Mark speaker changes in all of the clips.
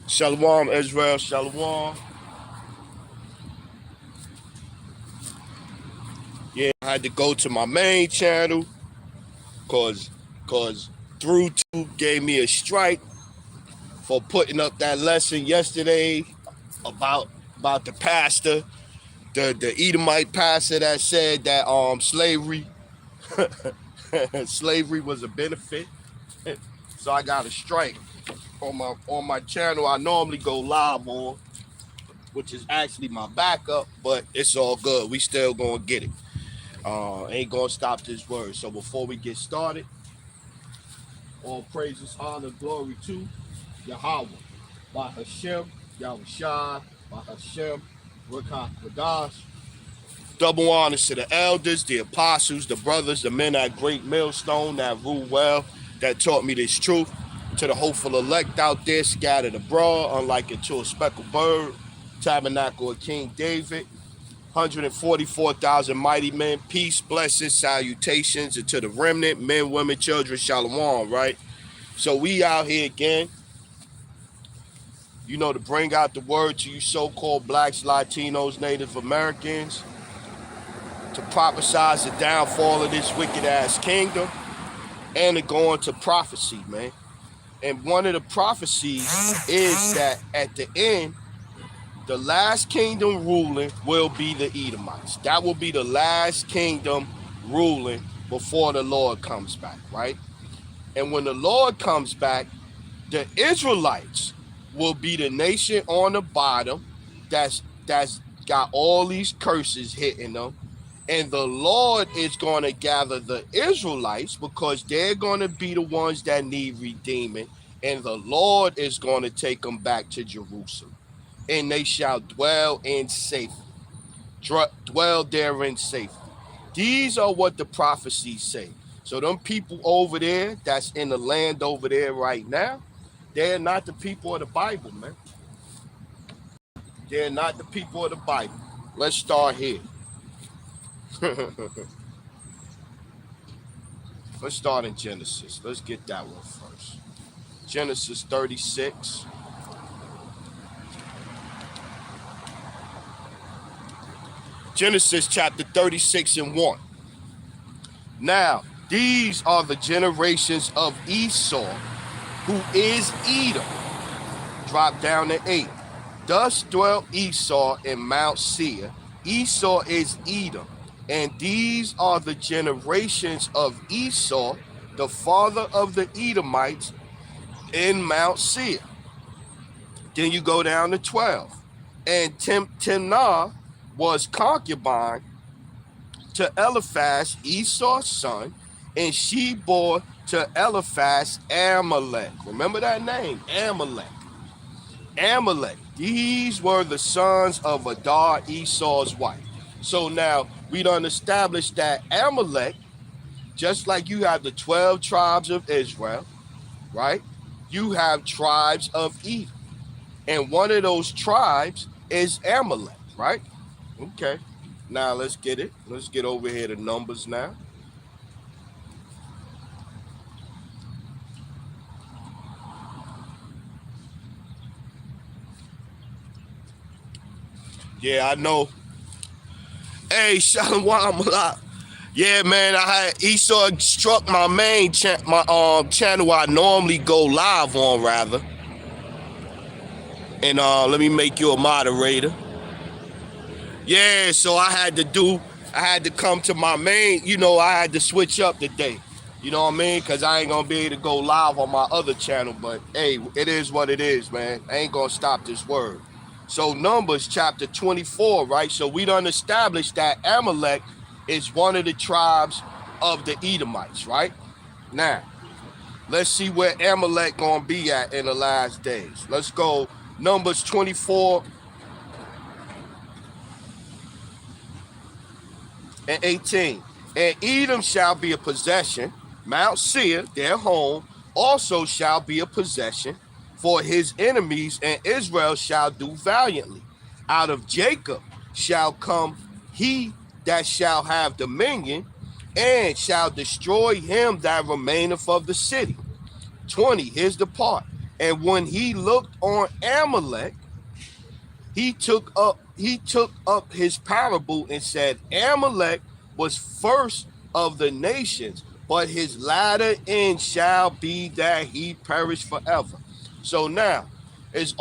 Speaker 1: Shalom, Israel, shalom. Yeah, I had to go to my main channel cause through two gave me a strike for putting up that lesson yesterday about the pastor, the Edomite pastor that said that slavery slavery was a benefit. So I got a strike on my channel. I normally go live on, which is actually my backup, but it's all good. We still gonna get it. Ain't gonna stop this word. So before we get started, all praises, honor, glory to Yahweh, by Hashem, Yahushua, by Hashem, Rakah Kadash. Double honors to the elders, the apostles, the brothers, the men at Great Millstone that rule well, that taught me this truth. To the hopeful elect out there scattered abroad, unlike into a speckled bird, tabernacle of King David. 144,000 mighty men, peace, blessings, salutations, and to the remnant, men, women, children, shalom, right? So we out here again, to bring out the word to you so-called blacks, Latinos, Native Americans, to prophesize the downfall of this wicked-ass kingdom, and to go into prophecy, man. And one of the prophecies is that at the end, the last kingdom ruling will be the Edomites. That will be the last kingdom ruling before the Lord comes back, right? And when the Lord comes back, the Israelites will be the nation on the bottom that's got all these curses hitting them. And the Lord is going to gather the Israelites because they're going to be the ones that need redeeming. And the Lord is going to take them back to Jerusalem. And they shall dwell in safety. Dwell there in safety. These are what the prophecies say. So them people over there that's in the land over there right now, they're not the people of the Bible, man. They're not the people of the Bible. Let's start here. Let's start in Genesis. Let's get that one first. Genesis 36. Genesis chapter 36 and 1. Now, these are the generations of Esau, who is Edom. Drop down to 8. Thus dwelt Esau in Mount Seir. Esau is Edom. And these are the generations of Esau, the father of the Edomites, in Mount Seir. Then you go down to 12. And Timnah was concubine to Eliphaz, Esau's son, and she bore to Eliphaz Amalek. Remember that name, Amalek. Amalek. These were the sons of Adar, Esau's wife. So now we done established that Amalek, just like you have the 12 tribes of Israel, right? You have tribes of Edom. And one of those tribes is Amalek, right? Okay. Now let's get it. Let's get over here to Numbers now. Yeah, I know. Hey, Shalom. Yeah, man, Esau struck my main channel I normally go live on, rather. And let me make you a moderator. Yeah, so I had to come to my main, I had to switch up today. You know what I mean? Because I ain't going to be able to go live on my other channel. But, hey, it is what it is, man. I ain't going to stop this word. So Numbers chapter 24, right? So we done established that Amalek is one of the tribes of the Edomites, right? Now, let's see where Amalek going to be at in the last days. Let's go Numbers 24 and 18. And Edom shall be a possession. Mount Seir, their home, also shall be a possession for his enemies, and Israel shall do valiantly. Out of Jacob shall come he that shall have dominion, and shall destroy him that remaineth of the city. 20, here's the part. And when he looked on Amalek, he took up his parable and said, Amalek was first of the nations, but his latter end shall be that he perish forever. So now, is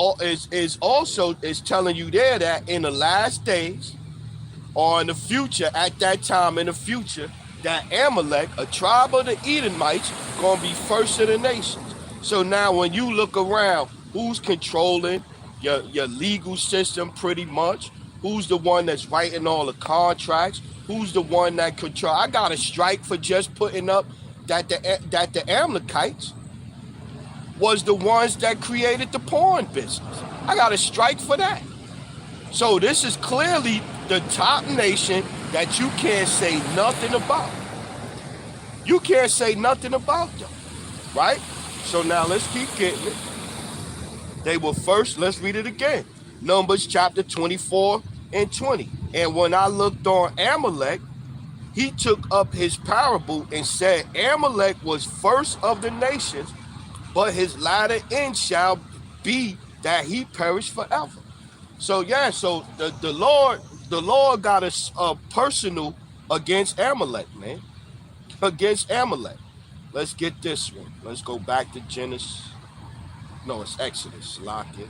Speaker 1: also telling you there that in the last days, or in the future, at that time in the future, that Amalek, a tribe of the Edomites, gonna be first of the nations. So now when you look around, who's controlling your legal system pretty much? Who's the one that's writing all the contracts? Who's the one that control? I got a strike for just putting up that the Amalekites was the ones that created the porn business. I got a strike for that. So this is clearly the top nation that you can't say nothing about. You can't say nothing about them, right? So now let's keep getting it. They were first, let's read it again. Numbers chapter 24 and 20. And when I looked on Amalek, he took up his parable and said, Amalek was first of the nations, but his latter end shall be that he perish forever. So yeah, so the Lord got a personal against Amalek, man. Against Amalek. Let's get this one. Let's go back to Genesis. No, it's Exodus. Lock it.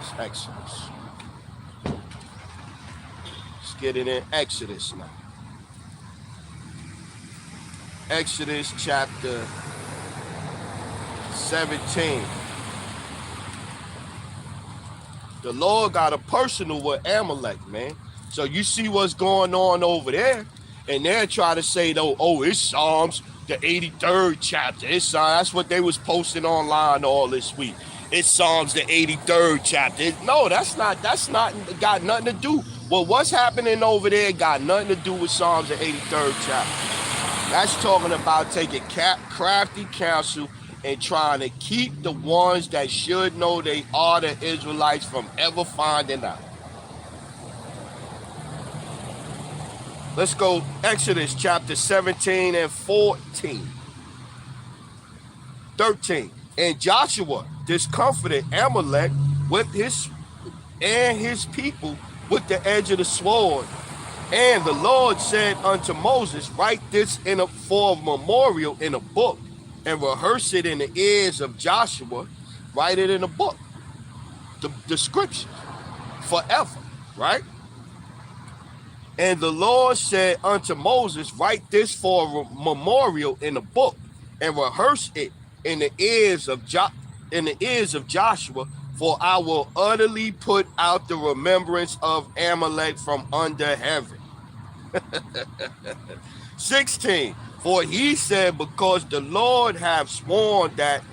Speaker 1: It's Exodus. Let's get it in Exodus now. Exodus chapter 17. The Lord got a personal with Amalek, man. So you see what's going on over there, and they're trying to say, though, oh, it's Psalms, the 83rd chapter. It's that's what they was posting online all this week. It's Psalms, the 83rd chapter. No, that's not got nothing to do. Well, what's happening over there got nothing to do with Psalms, the 83rd chapter. That's talking about taking crafty counsel and trying to keep the ones that should know they are the Israelites from ever finding out. Let's go Exodus chapter 17 and 14. 13. And Joshua discomfited Amalek with his people with the edge of the sword. And the Lord said unto Moses, write this for a memorial in a book, and rehearse it in the ears of Joshua. Write it in a book. The scripture. Forever. Right? And the Lord said unto Moses, write this for a memorial in a book, and rehearse it in the ears of Joshua, for I will utterly put out the remembrance of Amalek from under heaven. 16. For he said, because the Lord hath sworn that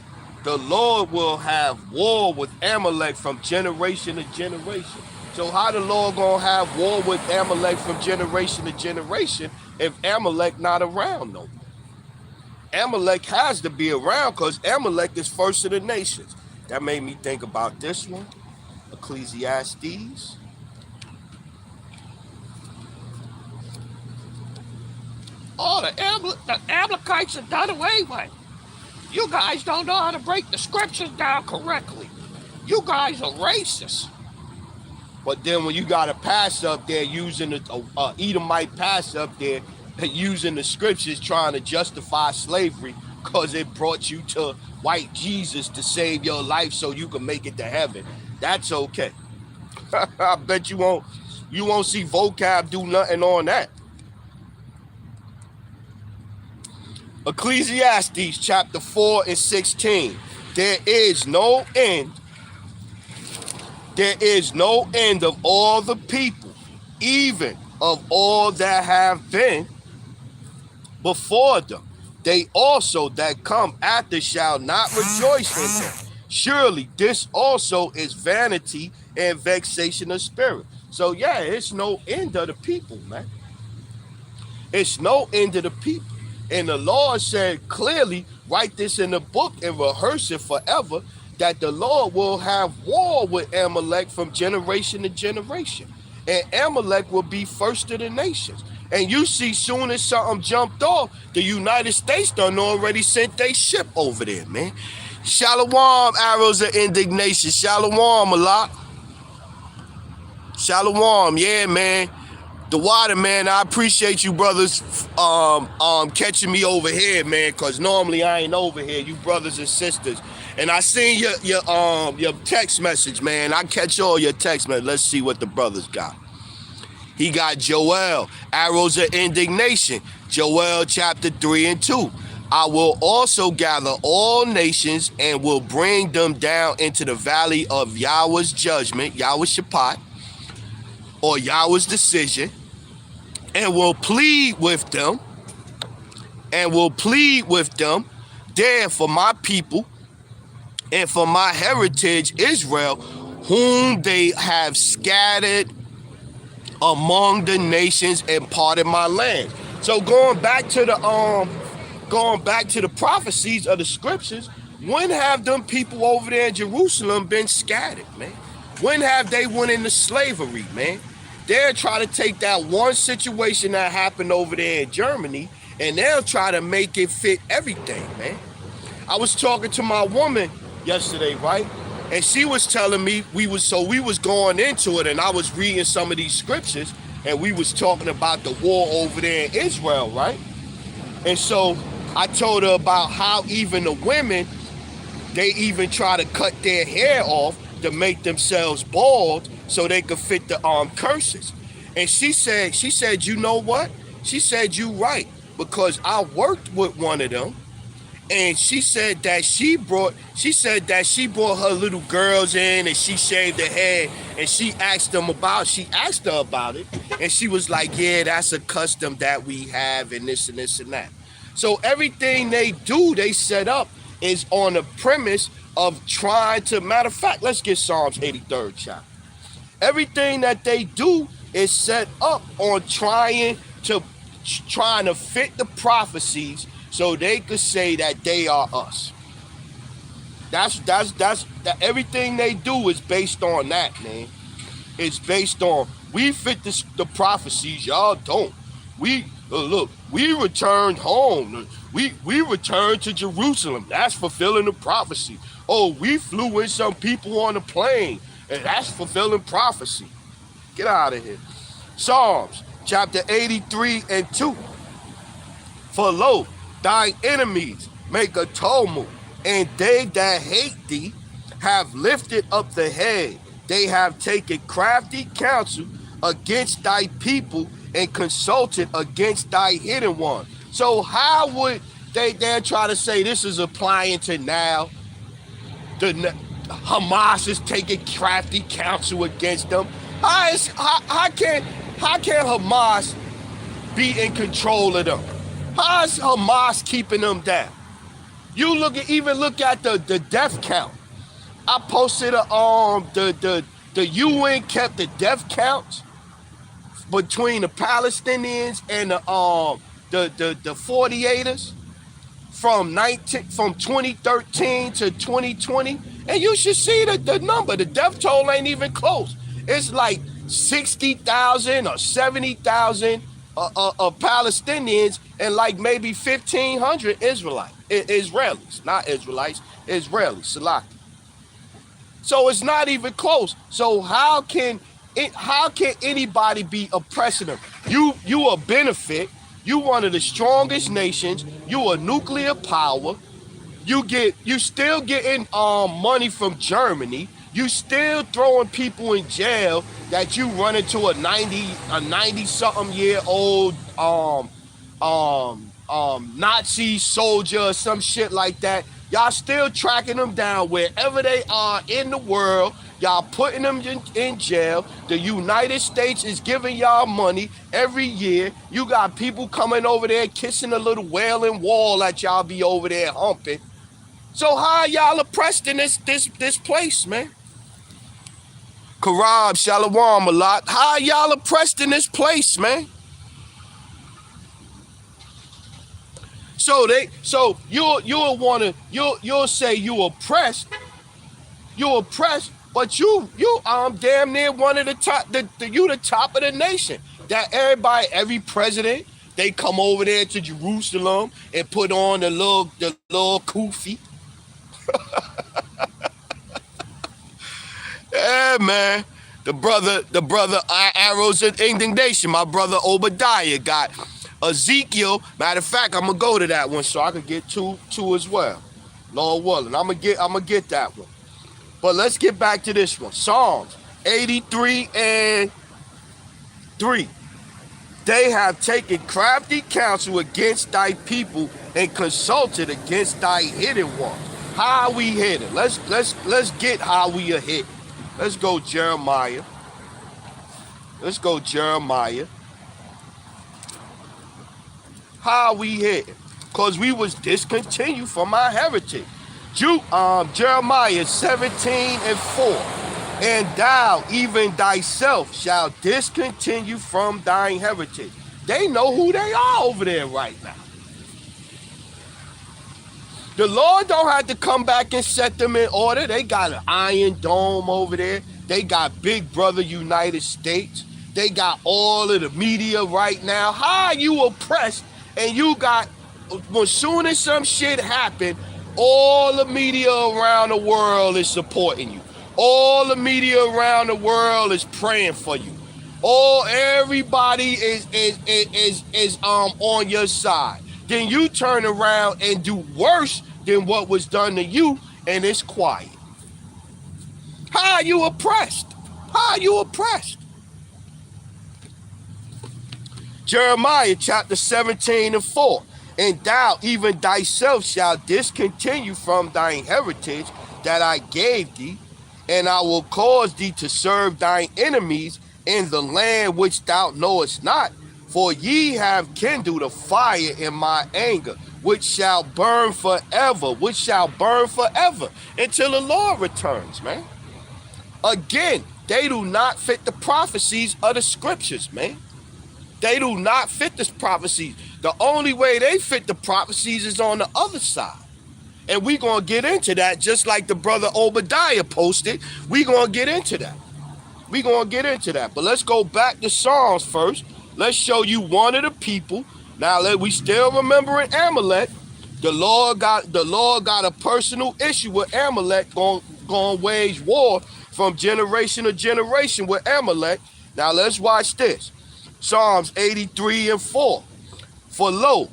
Speaker 1: the Lord will have war with Amalek from generation to generation. So how the Lord gonna have war with Amalek from generation to generation if Amalek not around no more? Amalek has to be around because Amalek is first of the nations. That made me think about this one. Ecclesiastes. Oh, the Amalekites are done away with. You guys don't know how to break the scriptures down correctly. You guys are racist. But then when you got a pass up there using the Edomite pass up there using the scriptures trying to justify slavery because it brought you to white Jesus to save your life so you can make it to heaven, that's okay. I bet you won't see vocab do nothing on that. Ecclesiastes chapter 4 and 16. There is no end. There is no end of all the people, even of all that have been before them. They also that come after shall not rejoice in them. Surely this also is vanity and vexation of spirit. So yeah, it's no end of the people, man. It's no end of the people. And the Lord said clearly, write this in the book and rehearse it forever, that the Lord will have war with Amalek from generation to generation. And Amalek will be first of the nations. And you see, soon as something jumped off, the United States done already sent their ship over there, man. Shalom, arrows of indignation. Shalom, Malak. Shalom, yeah, man. The water, man. I appreciate you brothers catching me over here, man, because normally I ain't over here. You brothers and sisters. And I seen your text message, man. I catch all your text message. Let's see what the brothers got. He got Joel, arrows of indignation. Joel chapter 3 and 2. I will also gather all nations and will bring them down into the valley of Yahweh's judgment, Yahweh's Shabbat, or Yahweh's decision, and will plead with them, there for my people and for my heritage Israel, whom they have scattered among the nations and parted my land. So going back to the prophecies of the scriptures, when have them people over there in Jerusalem been scattered, man? When have they went into slavery, man? They'll try to take that one situation that happened over there in Germany and they'll try to make it fit everything, man. I was talking to my woman yesterday, right? And she was telling me we was going into it, and I was reading some of these scriptures, and we was talking about the war over there in Israel, right? And so I told her about how even the women, they even try to cut their hair off to make themselves bald so they could fit the curses. And she said, you know what? She said, you right, because I worked with one of them. And she said that she brought her little girls in and she shaved her head and she asked her about it. And she was like, yeah, that's a custom that we have and this and this and that. So everything they do, they set up is on the premise of trying to, matter of fact, let's get Psalms 83rd chapter. Everything that they do is set up on trying to fit the prophecies so they could say that they are us. That's everything they do is based on that, man. It's based on we fit the prophecies, y'all don't. We look, we returned home. We returned to Jerusalem. That's fulfilling the prophecy. Oh, we flew in some people on the plane, and that's fulfilling prophecy. Get out of here. Psalms chapter 83 and 2. For lo, thine enemies make a tumult, and they that hate thee have lifted up the head. They have taken crafty counsel against thy people and consulted against thy hidden one. So how would they try to say this is applying to now? Hamas is taking crafty counsel against them. How can Hamas be in control of them? How is Hamas keeping them down? You look at the death count. I posted the UN kept the death counts between the Palestinians and the 48ers from 2013 to 2020, and you should see the number. The death toll ain't even close. It's like 60,000 or 70,000 of Palestinians and like maybe 1,500 Israelis, not Israelites, Israelis, Salaki. So it's not even close. So how can anybody be oppressing them? You a benefit. You one of the strongest nations. You a nuclear power. You still getting money from Germany. You still throwing people in jail that you run into a 90-something year old Nazi soldier or some shit like that. Y'all still tracking them down wherever they are in the world. Y'all putting them in jail. The United States is giving y'all money every year. You got people coming over there kissing a little wailing wall that y'all be over there humping. So how y'all oppressed in this place, man? Karab, Shalom, Malak. How y'all oppressed in this place, man? So you'll say you oppressed, but you damn near one of the top, you the top of the nation. That every president, they come over there to Jerusalem and put on the little kufi. Yeah, man. The brother arrows of indignation. My brother Obadiah got Ezekiel. Matter of fact, I'm gonna go to that one so I can get two as well. Lord willing, I'm gonna get that one. But let's get back to this one. Psalms 83 and 3. They have taken crafty counsel against thy people and consulted against thy hidden ones. How we hidden? Let's get how we are hidden. Let's go Jeremiah. Let's go Jeremiah. How we hidden? Because we was discontinued from our heritage. Jeremiah 17 and 4. And thou, even thyself, shall discontinue from thine heritage. They know who they are over there right now. The Lord don't have to come back and set them in order. They got an Iron Dome over there. They got Big Brother United States. They got all of the media right now. How are you oppressed and you got, as soon as some shit happen, all the media around the world is supporting you. All the media around the world is praying for you. Everybody is on your side. Then you turn around and do worse than what was done to you, and it's quiet. How are you oppressed? How are you oppressed? Jeremiah chapter 17 and 4. And thou, even thyself, shalt discontinue from thine heritage that I gave thee, and I will cause thee to serve thine enemies in the land which thou knowest not. For ye have kindled a fire in my anger, which shall burn forever, until the Lord returns, man. Again, they do not fit the prophecies of the scriptures, man. They do not fit the prophecies. The only way they fit the prophecies is on the other side. And we're going to get into that, just like the brother Obadiah posted. We're going to get into that. But let's go back to Psalms first. Let's show you one of the people. Now, we still remembering Amalek. The Lord got a personal issue with Amalek, going to wage war from generation to generation with Amalek. Now, let's watch this. Psalms 83 and 4. For lo,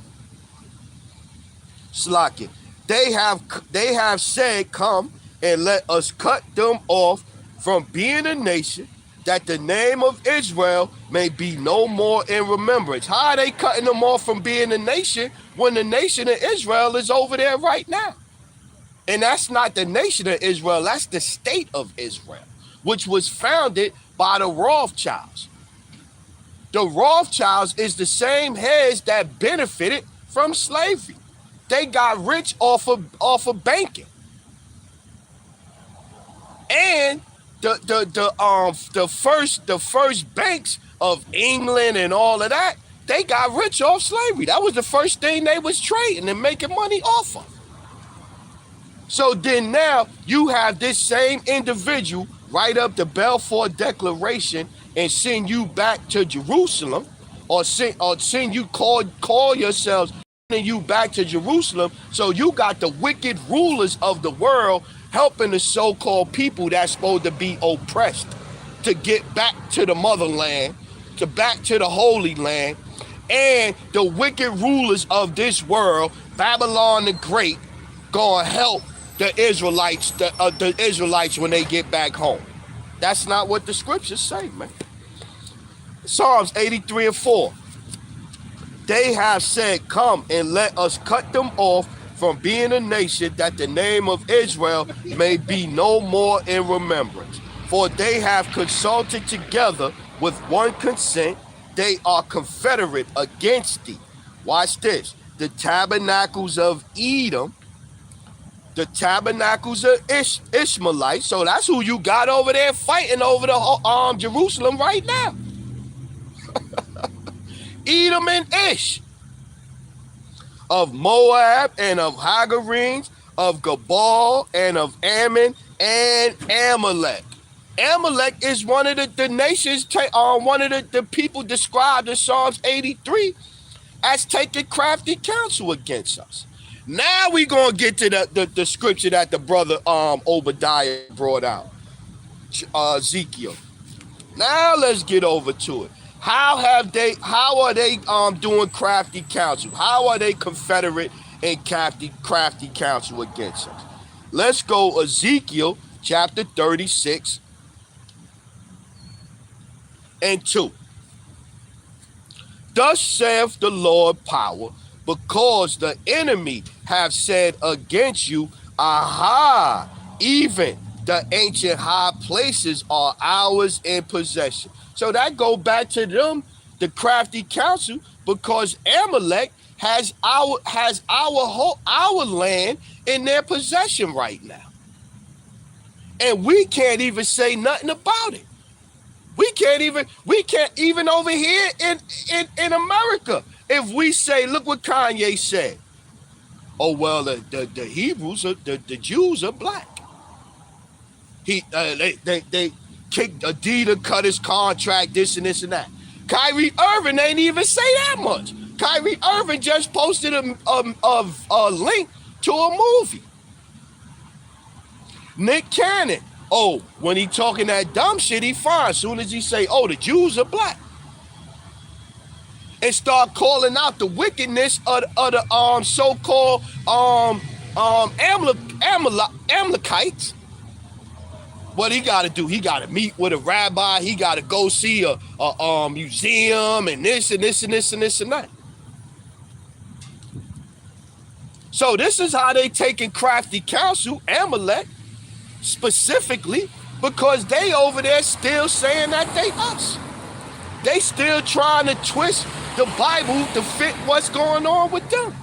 Speaker 1: Slakin, they have said, come and let us cut them off from being a nation, that the name of Israel may be no more in remembrance. How are they cutting them off from being a nation when the nation of Israel is over there right now? And that's not the nation of Israel, that's the state of Israel, which was founded by the Rothschilds. The Rothschilds is the same heads that benefited from slavery. They got rich off of banking. And the first banks of England and all of that, they got rich off slavery. That was the first thing they was trading and making money off of. So then now you have this same individual write up the Balfour Declaration and send you back to Jerusalem, or send you call yourselves sending you back to Jerusalem. So you got the wicked rulers of the world helping the so-called people that's supposed to be oppressed to get back to the motherland, back to the Holy Land, and the wicked rulers of this world, Babylon the Great, gonna help the Israelites when they get back home. That's not what the scriptures say, man. Psalms 83 and 4. They have said, come and let us cut them off from being a nation, that the name of Israel may be no more in remembrance. For they have consulted together with one consent. They are confederate against thee. Watch this. The tabernacles of Edom, the tabernacles of Ishmaelites. So that's who you got over there fighting over the Jerusalem right now. Edom and Ish. Of Moab and of Hagarenes, of Gabal and of Ammon and Amalek. Amalek is one of the nations, one of the people described in Psalms 83 as taking crafty counsel against us. Now we gonna get to the scripture that the brother Obadiah brought out, Ezekiel. Now let's get over to it. How are they doing crafty counsel? How are they confederate and crafty counsel against us? Let's go Ezekiel chapter 36 and 2. Thus saith the Lord power, because the enemy have said against you, aha, even the ancient high places are ours in possession. So that go back to them, the crafty counsel, because Amalek has our land in their possession right now. And we can't even say nothing about it. We can't even over here in America. If we say, look what Kanye said. Oh, well, the Hebrews, the Jews are black. They kicked Adidas, cut his contract, this and this and that. Kyrie Irving ain't even say that much. Kyrie Irving just posted a link to a movie. Nick Cannon, oh, when he talking that dumb shit, he fine. As soon as he say, oh, the Jews are black, and start calling out the wickedness of the so-called Amalekites. What he got to do? He got to meet with a rabbi. He got to go see a museum and this and this and this and this and that. So this is how they taking crafty counsel, Amalek, specifically, because they over there still saying that they us. They still trying to twist the Bible to fit what's going on with them.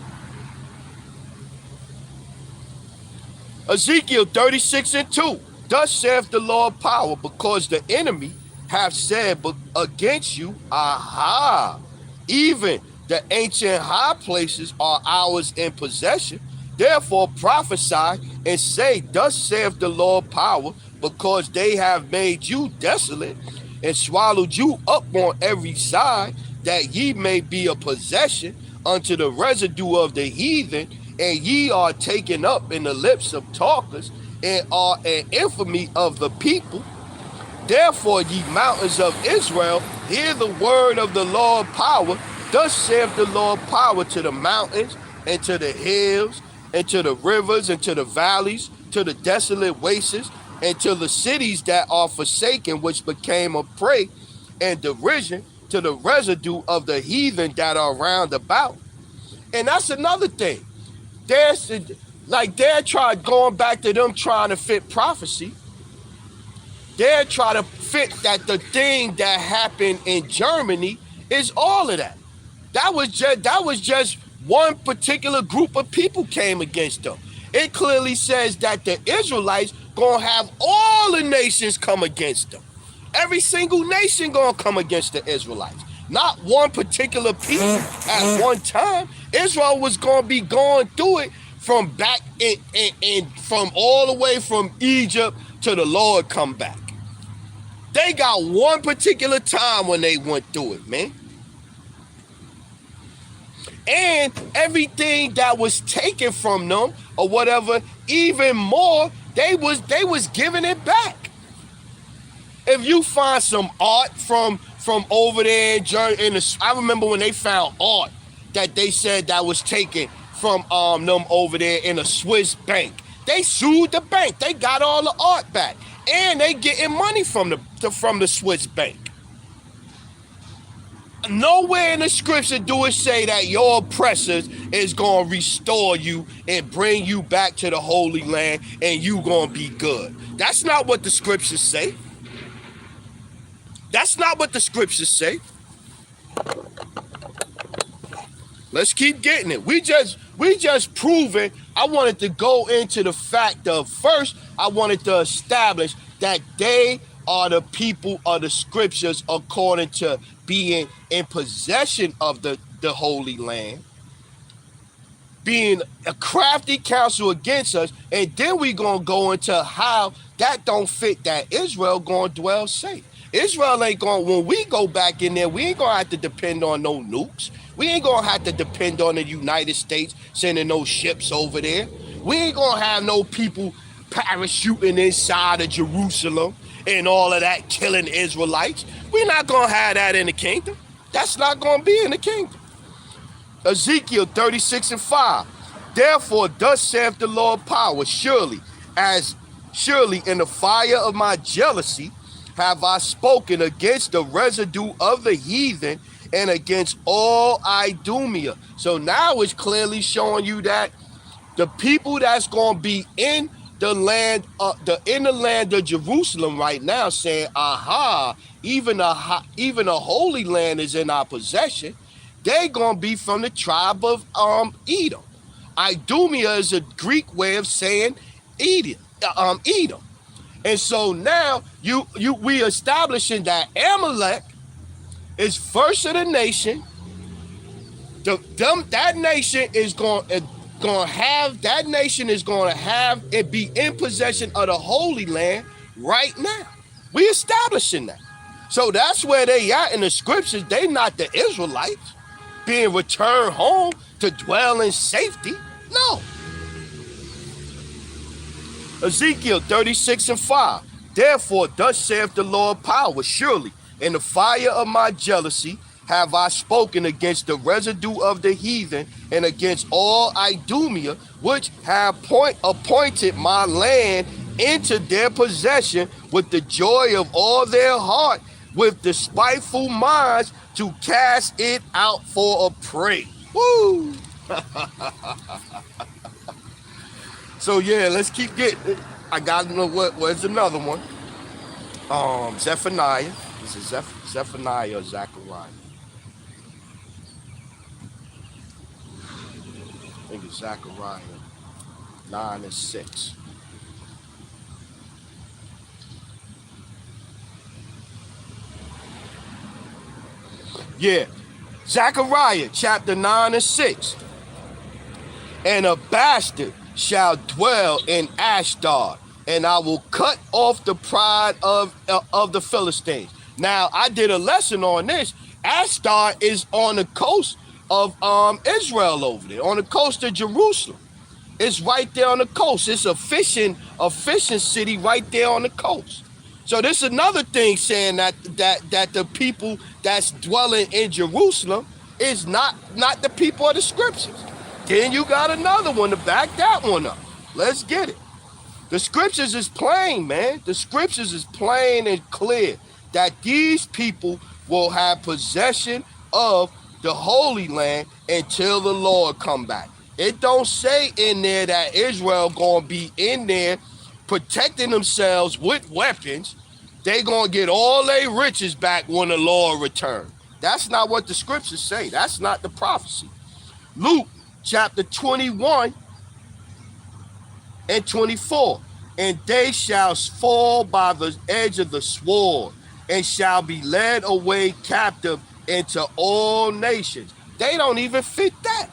Speaker 1: Ezekiel 36 and 2. Thus saith the Lord power, because the enemy have said against you, aha, even the ancient high places are ours in possession. Therefore prophesy and say, thus saith the Lord power, because they have made you desolate and swallowed you up on every side, that ye may be a possession unto the residue of the heathen, and ye are taken up in the lips of talkers, and are an infamy of the people. Therefore, ye mountains of Israel, hear the word of the Lord power. Thus saith the Lord power to the mountains, and to the hills, and to the rivers, and to the valleys, to the desolate wastes, and to the cities that are forsaken, which became a prey and derision to the residue of the heathen that are round about. And that's another thing. They're going back to them trying to fit prophecy. They're trying to fit that the thing that happened in Germany is all of that. That was just one particular group of people came against them. It clearly says that the Israelites gonna have all the nations come against them. Every single nation gonna come against the Israelites. Not one particular people at one time. Israel was gonna be going through it from back in from all the way from Egypt to the Lord come back. They got one particular time when they went through it, man. And everything that was taken from them or whatever, even more, they was giving it back. If you find some art from over there I remember when they found art that they said that was taken from them over there in a Swiss bank. They sued the bank. They got all the art back, and they getting money from the Swiss bank. Nowhere in the scripture do it say that your oppressors is going to restore you and bring you back to the Holy Land and you going to be good. That's not what the scriptures say. That's not what the scriptures say. Let's keep getting it. We just proving. I wanted to go into the fact of, first, I wanted to establish that they are the people of the scriptures according to being in possession of the Holy Land. being a crafty counsel against us, and then we gonna go into how that don't fit that Israel gonna dwell safe. Israel ain't gonna, when we go back in there, we ain't gonna have to depend on no nukes. We ain't gonna have to depend on the United States sending no ships over there. We ain't gonna have no people parachuting inside of Jerusalem and all of that, killing Israelites. We're not gonna have that in the kingdom. That's not gonna be in the kingdom. Ezekiel 36:5. Therefore, thus saith the Lord power, surely in the fire of my jealousy have I spoken against the residue of the heathen and against all Idumea. So now it's clearly showing you that the people that's going to be in the land of Jerusalem right now, saying, aha, even a holy land is in our possession. They're going to be from the tribe of Edom. Idumea is a Greek way of saying Edom. And so now we establishing that Amalek is first of the nation. That nation is going to have it be in possession of the Holy Land right now. We establishing that. So that's where they at in the scriptures. They not the Israelites being returned home to dwell in safety. No. Ezekiel 36:5. Therefore, thus saith the Lord power, surely in the fire of my jealousy have I spoken against the residue of the heathen and against all Idumea, which have appointed my land into their possession with the joy of all their heart, with despiteful minds to cast it out for a prey. Woo! So yeah, let's keep getting. I gotta know where's another one. Zephaniah. Is it Zephaniah or Zechariah? I think it's Zechariah 9:6. Yeah, Zechariah chapter 9:6. And a bastard shall dwell in Ashdod, and I will cut off the pride of the Philistines. Now, I did a lesson on this. Ashdod is on the coast of Israel over there, on the coast of Jerusalem. It's right there on the coast. It's a fishing city right there on the coast. So this is another thing saying that the people that's dwelling in Jerusalem is not the people of the scriptures. Then you got another one to back that one up. Let's get it. The scriptures is plain, man. The scriptures is plain and clear that these people will have possession of the Holy Land until the Lord come back. It don't say in there that Israel gonna be in there protecting themselves with weapons. They gonna get all their riches back when the Lord returns. That's not what the scriptures say. That's not the prophecy. Luke chapter 21 and 24. And they shall fall by the edge of the sword and shall be led away captive into all nations. They don't even fit that.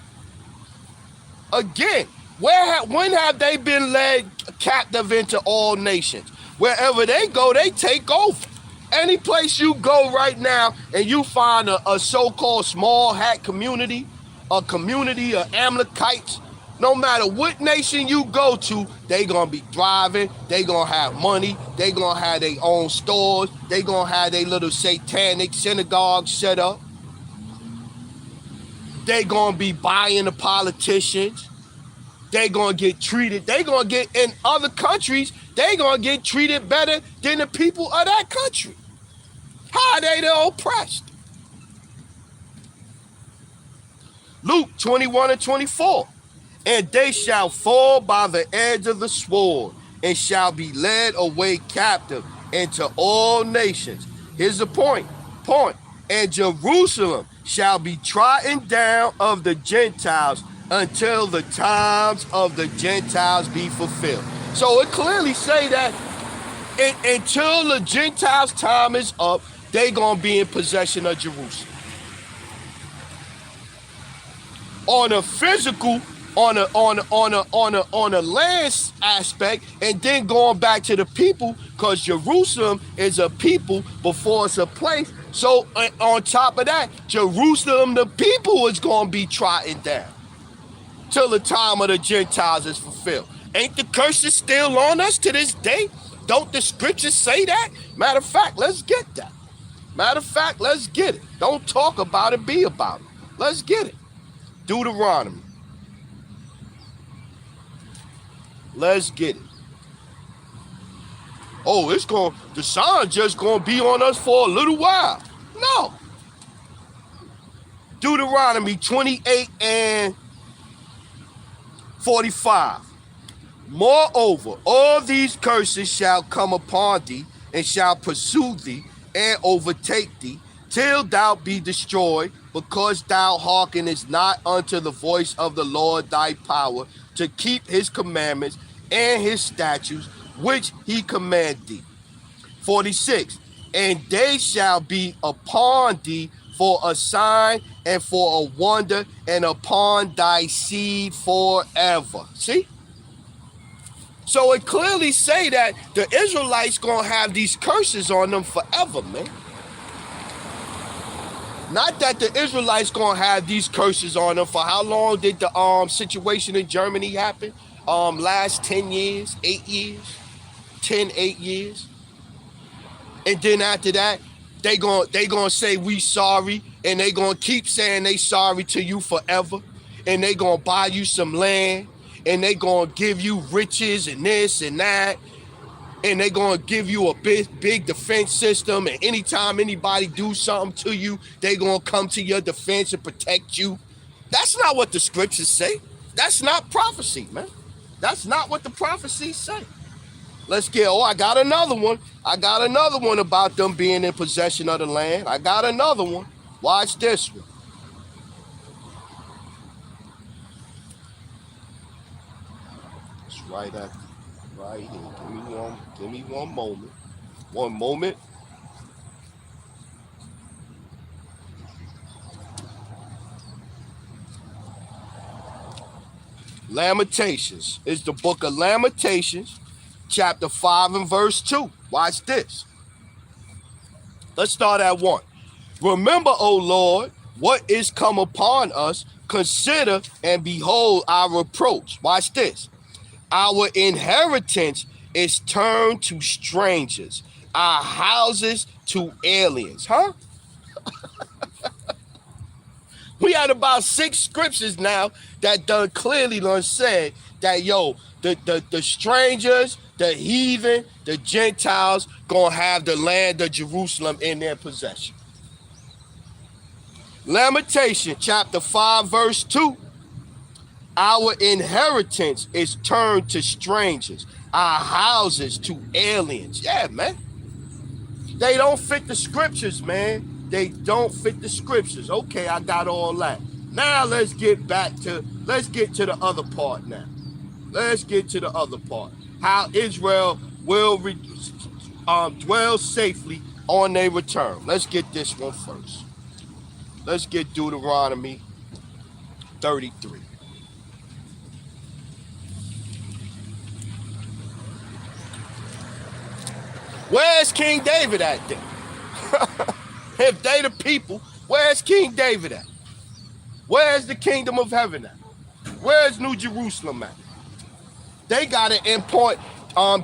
Speaker 1: Again, when have they been led captive into all nations? Wherever they go, they take over. Any place you go right now and you find a so-called small hat community, a community of Amalekites, no matter what nation you go to, they gonna be thriving, they gonna have money, they gonna have their own stores, they gonna have their little satanic synagogue set up. They gonna be buying the politicians. They gonna get treated, in other countries, they gonna get treated better than the people of that country. How are they the oppressed? Luke 21 and 24. And they shall fall by the edge of the sword and shall be led away captive into all nations. Here's the point. And Jerusalem shall be trodden down of the Gentiles until the times of the Gentiles be fulfilled. So it clearly say that until the Gentiles' time is up, they gonna be in possession of Jerusalem. On a physical on a land aspect, and then going back to the people, because Jerusalem is a people before it's a place. So on top of that, Jerusalem, the people, is going to be trodden down till the time of the Gentiles is fulfilled. Ain't the curses still on us to this day? Don't the scriptures say that? Matter of fact, let's get that. Matter of fact, let's get it. Don't talk about it, be about it. Let's get it. Deuteronomy. Let's get it. Oh, the sun just gonna be on us for a little while. No. Deuteronomy 28 and 45. Moreover, all these curses shall come upon thee, and shall pursue thee, and overtake thee, till thou be destroyed, because thou hearkenest not unto the voice of the Lord thy power, to keep his commandments and his statutes, which he command thee. 46. And they shall be upon thee for a sign and for a wonder, and upon thy seed forever. See? So it clearly say that the Israelites gonna have these curses on them forever, man. Not that the Israelites gonna have these curses on them. For how long did the situation in Germany happen? Last 10 years, 8 years, 8 years. And then after that, they gonna say we sorry, and they gonna keep saying they sorry to you forever, and they gonna buy you some land, and they gonna give you riches and this and that, and they gonna give you a big defense system, and anytime anybody do something to you, they gonna come to your defense and protect you. That's not what the scriptures say. That's not prophecy, man. That's not what the prophecies say. Let's get, I got another one. I got another one about them being in possession of the land. I got another one. Watch this one. It's right here. Give me one moment. One moment. Lamentations. It's the book of Lamentations, chapter 5 and verse 2. Watch this. Let's start at 1. Remember, O Lord, what is come upon us. Consider and behold our reproach. Watch this. Our inheritance is turned to strangers, our houses to aliens. Huh? We had about 6 scriptures now that done clearly said that, the strangers, the heathen, the Gentiles gonna have the land of Jerusalem in their possession. Lamentation chapter 5 verse 2. Our inheritance is turned to strangers, our houses to aliens. Yeah, man. They don't fit the scriptures, man. They don't fit the scriptures. Okay, I got all that. Now let's get to the other part now. Let's get to the other part. How Israel will dwell safely on their return. Let's get this one first. Let's get Deuteronomy 33. Where's King David at then? If they the people, where's King David at? Where's the kingdom of heaven at? Where's New Jerusalem at? They gotta import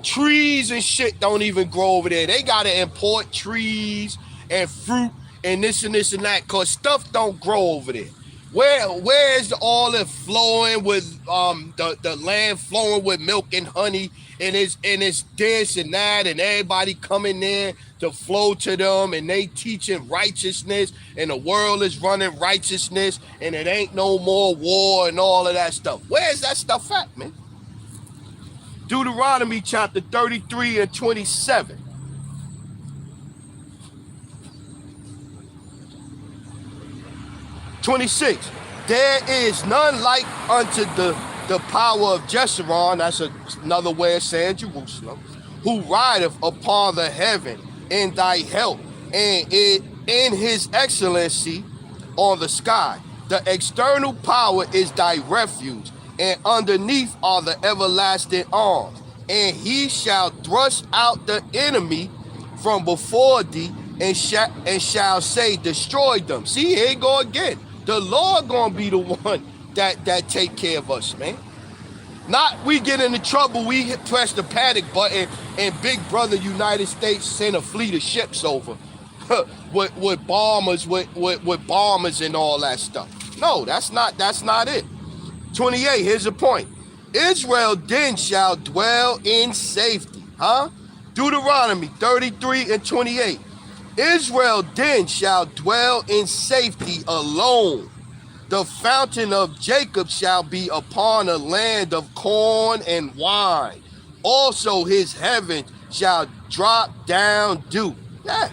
Speaker 1: trees and shit don't even grow over there. They gotta import trees and fruit and this and that, cause stuff don't grow over there. Where's the olive flowing with the land flowing with milk and honey, and it's this and that, and everybody coming there to flow to them, and they teaching righteousness, and the world is running righteousness, and it ain't no more war and all of that stuff. Where's that stuff at, man? Deuteronomy chapter 33 and 27. There is none like unto the power of Jeshurun, that's another way of saying Jerusalem, who rideth upon the heaven in thy help, and in his excellency on the sky. The external power is thy refuge, and underneath are the everlasting arms. And he shall thrust out the enemy from before thee, and shall say, destroy them. See, here you go again. The Lord gonna be the one that take care of us, man. Not we get into trouble, we press the panic button, and Big Brother United States send a fleet of ships over with bombers, with bombers and all that stuff. No, that's not it. 28, here's the point. Israel then shall dwell in safety. Deuteronomy 33 and 28. Israel then shall dwell in safety alone. The fountain of Jacob shall be upon a land of corn and wine. Also his heaven shall drop down dew. Yeah.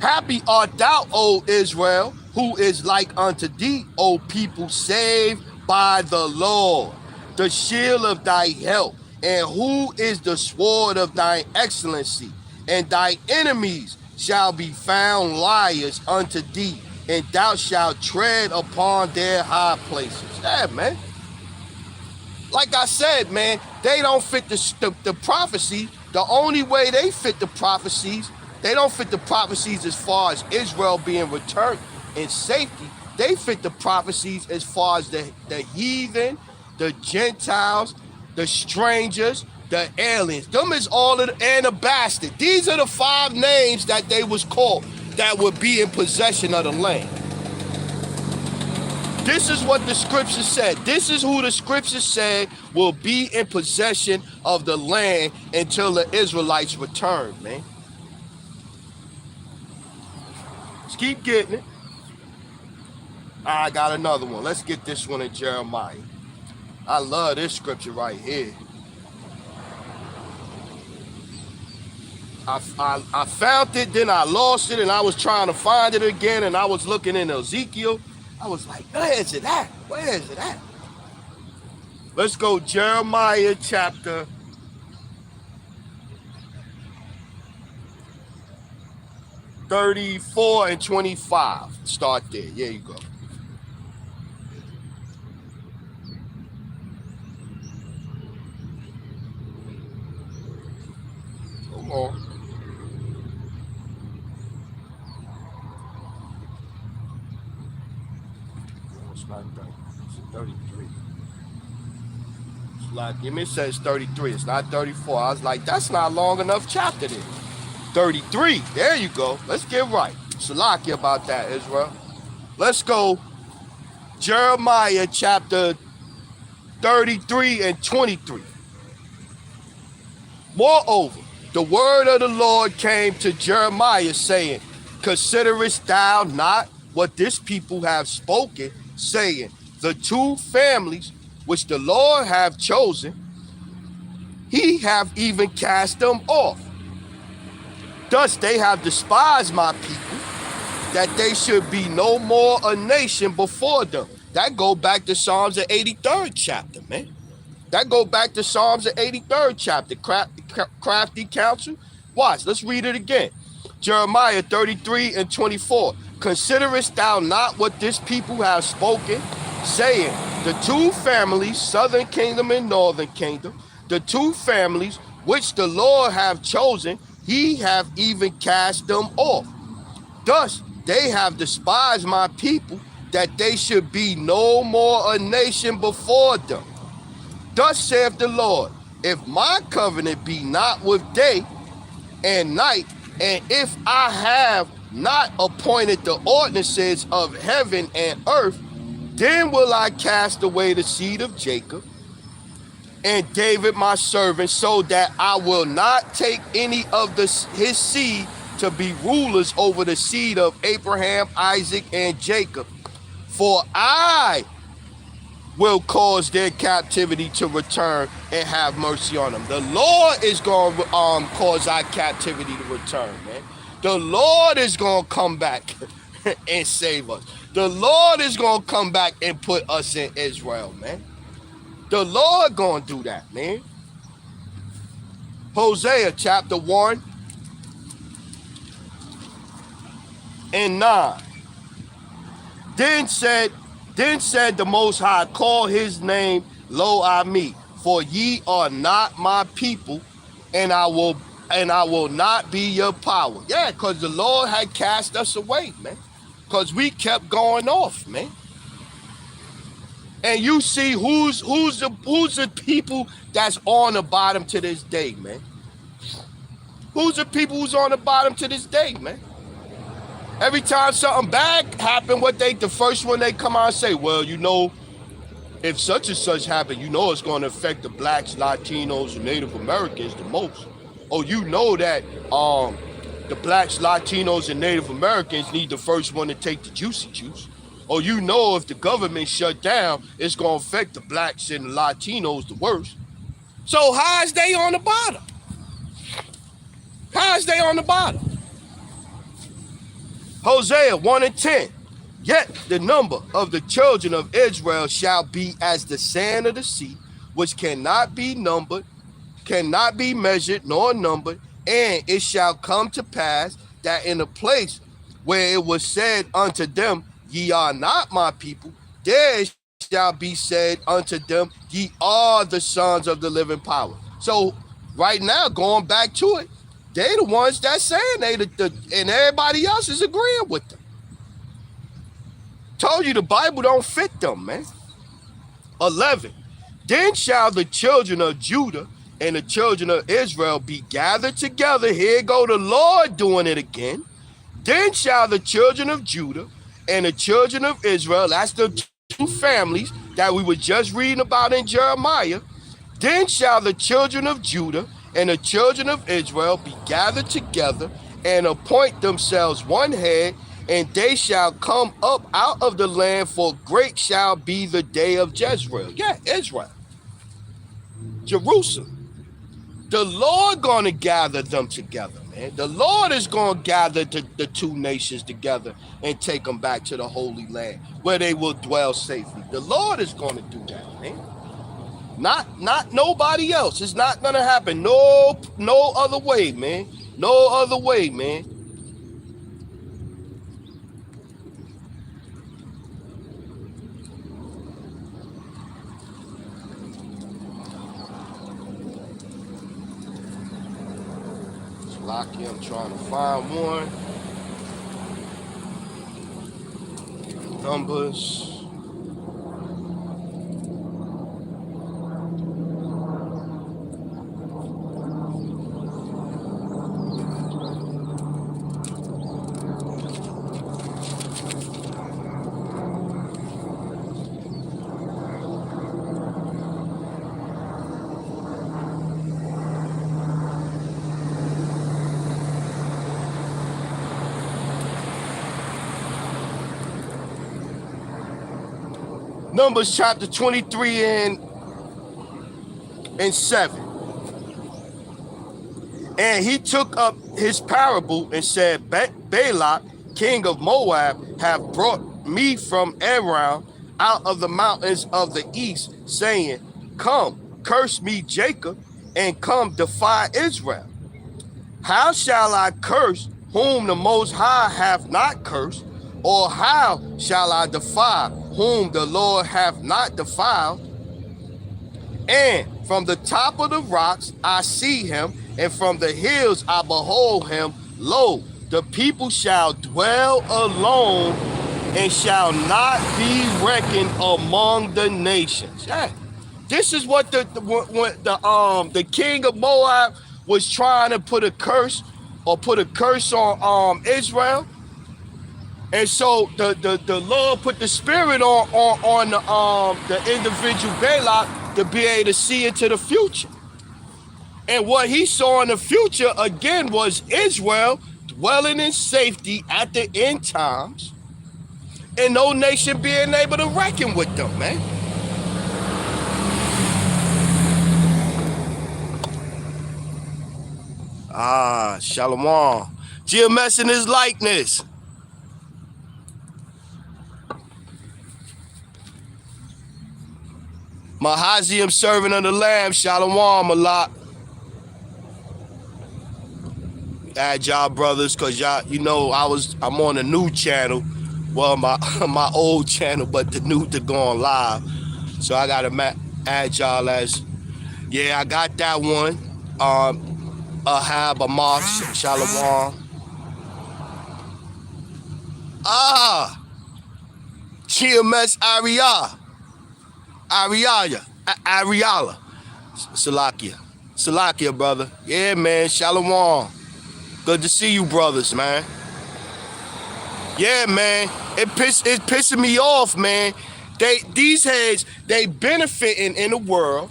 Speaker 1: Happy art thou, O Israel, who is like unto thee, O people saved by the Lord, the shield of thy help, and who is the sword of thy excellency. And thy enemies shall be found liars unto thee, and thou shalt tread upon their high places. Yeah, man. Like I said, man, they don't fit the prophecy. The only way they fit the prophecies, they don't fit the prophecies as far as Israel being returned in safety. They fit the prophecies as far as the heathen, the Gentiles, the strangers, the aliens. Them is all of and the bastard. These are the 5 names that they was called that would be in possession of the land. This is what the scripture said. This is who the scripture said will be in possession of the land until the Israelites return, man. Let's keep getting it. I got another one. Let's get this one in Jeremiah. I love this scripture right here. I found it, then I lost it, and I was trying to find it again, and I was looking in Ezekiel. I was like, where is it at? Where is it at? Let's go Jeremiah chapter 34 and 25. Start there. There you go. Come on. It's not 30. It's 33. It's like, it says 33. It's not 34. I was like, that's not long enough chapter there. 33. There you go. Let's get right. Salakia about that, Israel. Let's go Jeremiah chapter 33 and 23. Moreover, the word of the Lord came to Jeremiah, saying, considerest thou not what this people have spoken, saying, the 2 families which the Lord have chosen, he have even cast them off. Thus they have despised my people, that they should be no more a nation before them. That go back to Psalms the 83rd chapter, man. That go back to Psalms the 83rd chapter, crafty counsel. Watch, let's read it again. Jeremiah 33 and 24. Considerest thou not what this people have spoken, saying, the 2 families, southern kingdom and northern kingdom, the 2 families which the Lord have chosen, he have even cast them off. Thus they have despised my people, that they should be no more a nation before them. Thus saith the Lord, if my covenant be not with day and night, and if I have not appointed the ordinances of heaven and earth, then will I cast away the seed of Jacob and David my servant, so that I will not take any of his seed to be rulers over the seed of Abraham, Isaac, and Jacob. For I will cause their captivity to return and have mercy on them. The Lord is going to cause our captivity to return, man. The Lord is going to come back and save us. The Lord is going to come back and put us in Israel, man. The Lord going to do that, man. Hosea chapter 1 and 9. Then said Then said the Most High, call his name Lo Ami, for ye are not my people, and I will not be your power. Yeah, because the Lord had cast us away, man. Because we kept going off, man. And you see who's the people that's on the bottom to this day, man. Who's the people who's on the bottom to this day, man? Every time something bad happen, the first one they come out and say, well, you know, if such and such happen, you know it's going to affect the blacks, Latinos, and Native Americans the most. Oh, you know that the blacks, Latinos, and Native Americans need the first one to take the juicy juice. Or you know if the government shut down, it's going to affect the blacks and the Latinos the worst. So how is they on the bottom? How is they on the bottom? Hosea 1:10. Yet the number of the children of Israel shall be as the sand of the sea, which cannot be numbered, cannot be measured nor numbered. And it shall come to pass that in a place where it was said unto them, ye are not my people, there shall be said unto them, ye are the sons of the living power. So right now, going back to it, they the ones that saying and everybody else is agreeing with them. Told you the Bible don't fit them, man. 11. Then shall the children of Judah and the children of Israel be gathered together. Here go the Lord doing it again. Then shall the children of Judah and the children of Israel, that's the two families that we were just reading about in Jeremiah. Then shall the children of Judah and the children of Israel be gathered together and appoint themselves one head, and they shall come up out of the land, for great shall be the day of Jezreel. Yeah, Israel. Jerusalem. The Lord gonna gather them together, man. The Lord is gonna gather the two nations together and take them back to the Holy Land where they will dwell safely. The Lord is gonna do that, man. Not nobody else. It's not gonna happen. No other way, man. No other way, man. Lucky, I'm trying to find one. Numbers. Numbers chapter 23 and 7. And he took up his parable and said, Balak, king of Moab, have brought me from Aram out of the mountains of the east, saying, come, curse me, Jacob, and come defy Israel. How shall I curse whom the Most High hath not cursed? Or how shall I defy whom the Lord hath not defiled? And from the top of the rocks I see him, and from the hills I behold him. Lo, the people shall dwell alone, and shall not be reckoned among the nations. Yeah. This is what the king of Moab was trying to put a curse on Israel. And so the Lord put the spirit on the individual Balak to be able to see into the future. And what he saw in the future, again, was Israel dwelling in safety at the end times, and no nation being able to reckon with them, man. Shalom. GMS in his likeness. Mahaziam, servant of the Lamb, Shalom, Malak. Add y'all brothers, cause y'all, you know, I'm on a new channel, Well, my my old channel, but the new to go on live. So I gotta add y'all as, yeah, I got that one. Ahab, Amar, Shalom. GMS Ariala, Salakia, brother. Yeah, man, Shalom. Good to see you, brothers, man. Yeah, man, it's pissing me off, man. These heads, they benefiting in the world.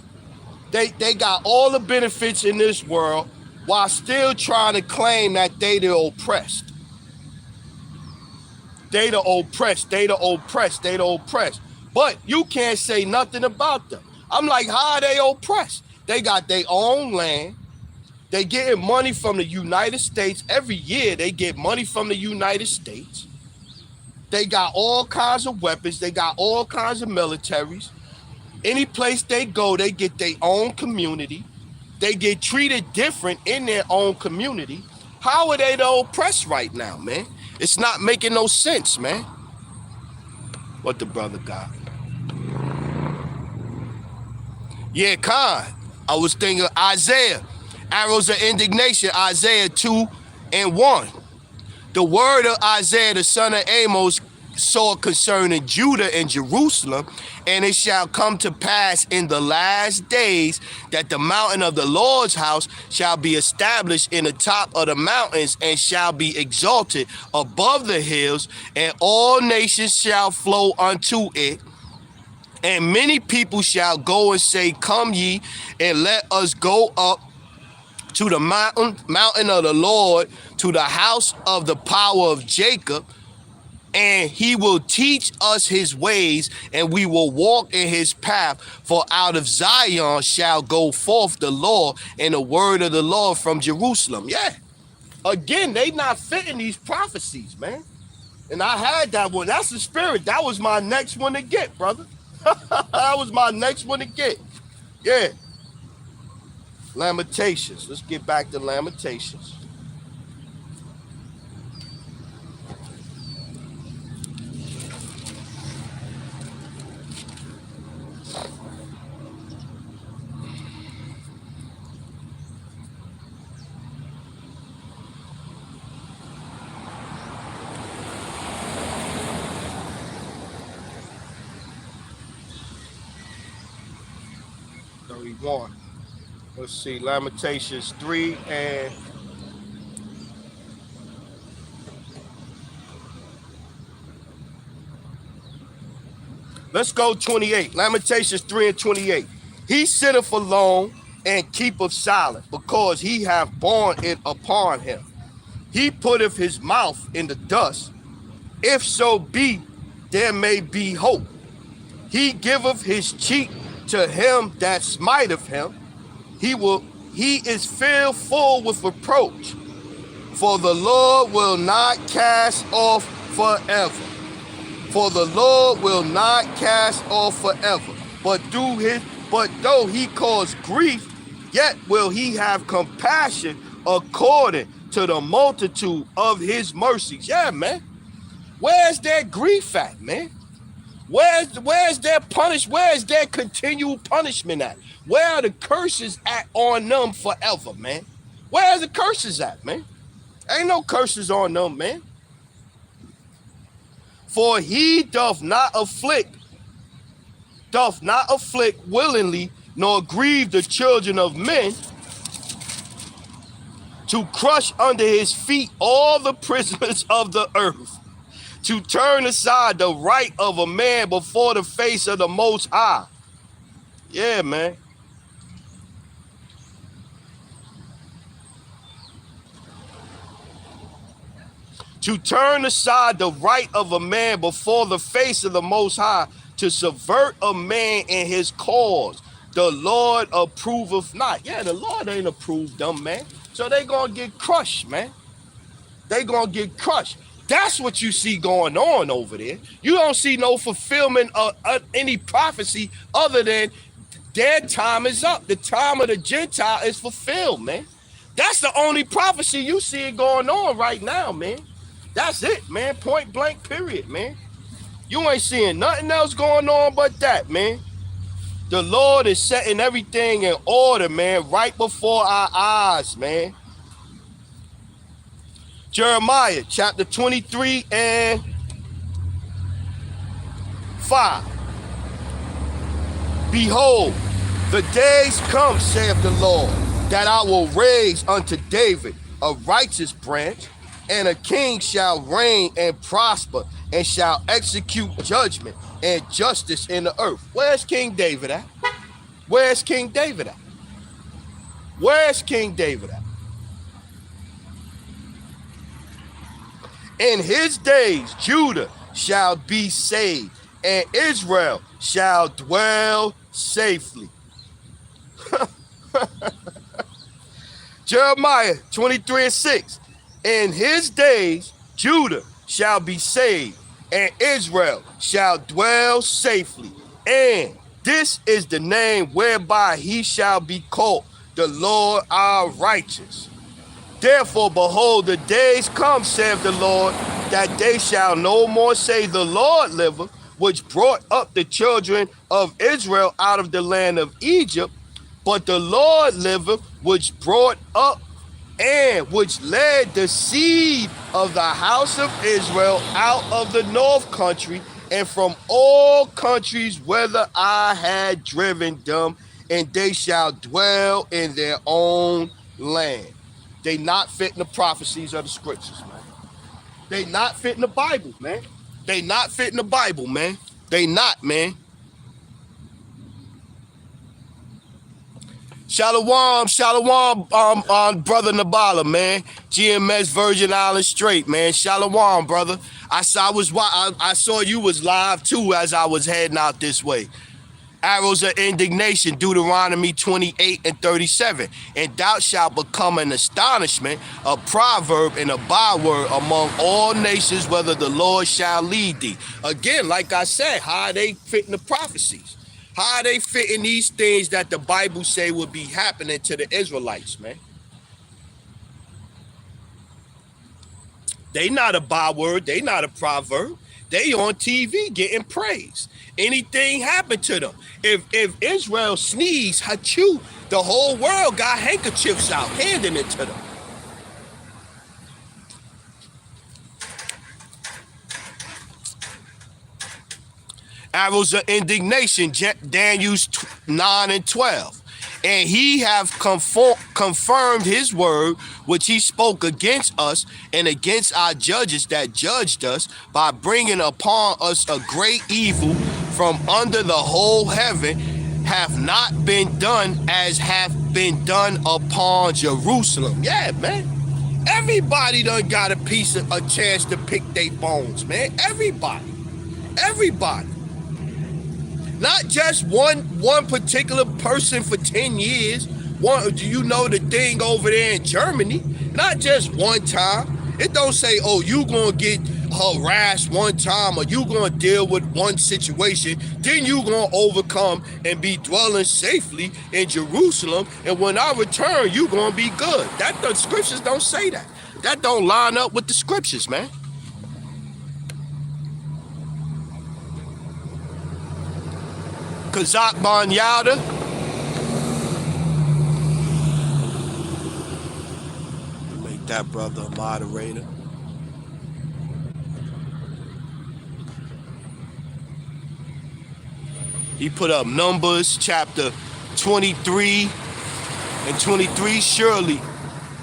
Speaker 1: They got all the benefits in this world while still trying to claim that they the oppressed. They the oppressed, they the oppressed, they the oppressed. But you can't say nothing about them. I'm like, how are they oppressed? They got their own land. They getting money from the United States. Every year they get money from the United States. They got all kinds of weapons. They got all kinds of militaries. Any place they go, they get their own community. They get treated different in their own community. How are they the oppressed right now, man? It's not making no sense, man. What the brother got? Yeah, Khan. I was thinking Isaiah. Arrows of indignation, Isaiah 2:1. The word of Isaiah, the son of Amos, saw concerning Judah and Jerusalem, and it shall come to pass in the last days that the mountain of the Lord's house shall be established in the top of the mountains and shall be exalted above the hills, and all nations shall flow unto it. And many people shall go and say, come ye, and let us go up to the mountain of the Lord, to the house of the power of Jacob, and he will teach us his ways, and we will walk in his path. For out of Zion shall go forth the law and the word of the Lord from Jerusalem. Yeah. Again, they not fitting these prophecies, man. And I had that one. That's the spirit. That was my next one to get, brother. That was my next one to get. Yeah. Lamentations. Let's get back to Lamentations. Let's see, Lamentations 3 and let's go 28. Lamentations 3:28. He sitteth alone and keepeth silent, because he hath borne it upon him. He putteth his mouth in the dust. If so be there may be hope. He giveth his cheek to him that smiteth him. He is filled full with reproach. For the Lord will not cast off forever. For the Lord will not cast off forever. But though he cause grief, yet will he have compassion according to the multitude of his mercies. Yeah, man. Where's that grief at, man? Where's their where's their continual punishment at? Where are the curses at on them forever, man? Where's the curses at, man? Ain't no curses on them, man. For he doth not afflict willingly, nor grieve the children of men, to crush under his feet all the prisoners of the earth, to turn aside the right of a man before the face of the Most High. Yeah, man. To turn aside the right of a man before the face of the Most High, to subvert a man in his cause. The Lord approveth not. Yeah, the Lord ain't approved them, man. So they gonna get crushed, man. They gonna get crushed. That's what you see going on over there. You don't see no fulfillment of any prophecy other than their time is up. The time of the Gentile is fulfilled, man. That's the only prophecy you see going on right now, man. That's it, man. Point blank, period, man. You ain't seeing nothing else going on but that, man. The Lord is setting everything in order, man, right before our eyes, man. Jeremiah chapter 23 and 5. Behold, the days come, saith the Lord, that I will raise unto David a righteous branch, and a king shall reign and prosper, and shall execute judgment and justice in the earth. Where's King David at? Where's King David at? Where's King David at? In his days, Judah shall be saved, and Israel shall dwell safely. Jeremiah 23 and 6. In his days, Judah shall be saved, and Israel shall dwell safely. And this is the name whereby he shall be called, the Lord our righteous. Therefore, behold, the days come, saith the Lord, that they shall no more say, the Lord liveth, which brought up the children of Israel out of the land of Egypt, but the Lord liveth, which brought up and which led the seed of the house of Israel out of the north country and from all countries whither I had driven them, and they shall dwell in their own land. They not fitting the prophecies of the scriptures, man. They not fitting the Bible, man. They not fitting the Bible, man. They not, man. Shalom, shalom, brother Nabala, man. GMS Virgin Island Straight, man. Shalom, brother. I saw you was live too as I was heading out this way. Arrows of indignation, Deuteronomy 28 and 37. And thou shalt become an astonishment, a proverb, and a byword among all nations, whether the Lord shall lead thee. Again, like I said, how are they fitting the prophecies? How are they fitting these things that the Bible say would be happening to the Israelites, man? They not a byword. They not a proverb. They on TV getting praise. Anything happen to them. If Israel sneeze, hachoo, the whole world got handkerchiefs out, handing it to them. Arrows of indignation, Daniel 9 and 12. And he have confirmed his word, which he spoke against us and against our judges that judged us, by bringing upon us a great evil from under the whole heaven, have not been done as have been done upon Jerusalem. Yeah, man. Everybody done got a chance to pick their bones, man. Everybody. Everybody. Not just one particular person for 10 years. Do you know the thing over there in Germany? Not just one time. It don't say, oh, you gonna get harassed one time or you gonna deal with one situation, then you gonna overcome and be dwelling safely in Jerusalem, and when I return, you gonna be good. That the scriptures don't say that. That don't line up with the scriptures, man. Kazak Bon Yada. Make that brother a moderator. He put up Numbers chapter 23 and 23. Surely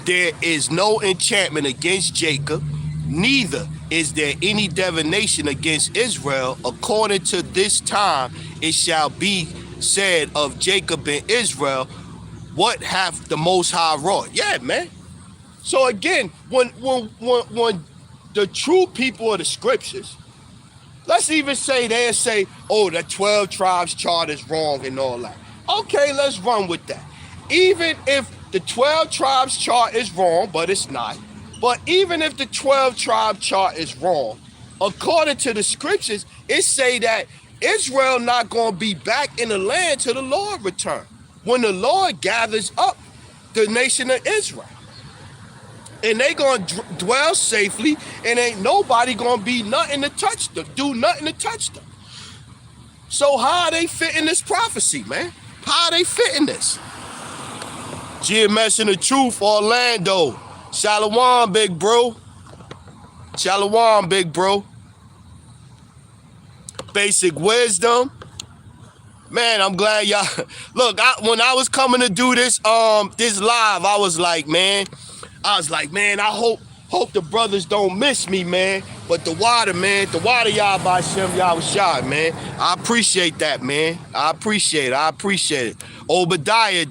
Speaker 1: there is no enchantment against Jacob, neither is there any divination against Israel. According to this time it shall be said of Jacob and Israel, what hath the Most High wrought? Yeah, man. So again, when the true people of the scriptures, let's even say they say, oh, the 12 tribes chart is wrong and all that. Okay, let's run with that. Even if the 12 tribes chart is wrong, but it's not. But even if the 12 tribe chart is wrong, according to the scriptures, it say that Israel not going to be back in the land till the Lord return, when the Lord gathers up the nation of Israel. And they gonna dwell safely, and ain't nobody gonna be nothing to touch them, do nothing to touch them. So how are they fitting this prophecy, man? How are they fitting this? GMS in the Truth, Orlando. Shalom, big bro. Shalom, big bro. Basic wisdom. Man, I'm glad y'all. Look, when I was coming to do this live, I was like, man, I hope the brothers don't miss me, man. But the water, y'all by Shem, y'all was shy, man. I appreciate that, man. I appreciate it. Obadiah,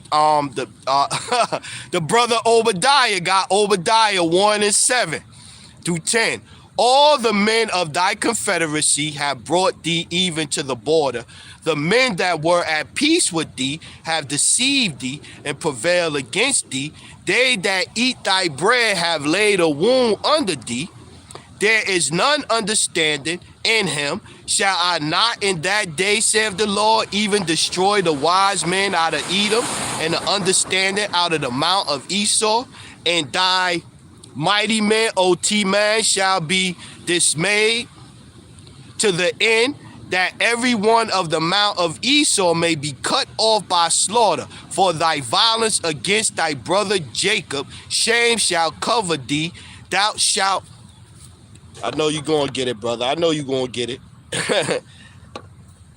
Speaker 1: the brother Obadiah got Obadiah 1:7 through 10. All the men of thy confederacy have brought thee even to the border. The men that were at peace with thee have deceived thee and prevailed against thee. They that eat thy bread have laid a wound under thee. There is none understanding in him. Shall I not in that day, saith the Lord, even destroy the wise men out of Edom and the understanding out of the mount of Esau? And thy mighty men, O T-man, shall be dismayed to the end that every one of the mount of Esau may be cut off by slaughter. For thy violence against thy brother Jacob, shame shall cover thee. Thou shalt... I know you're going to get it, brother. I know you're going to get it.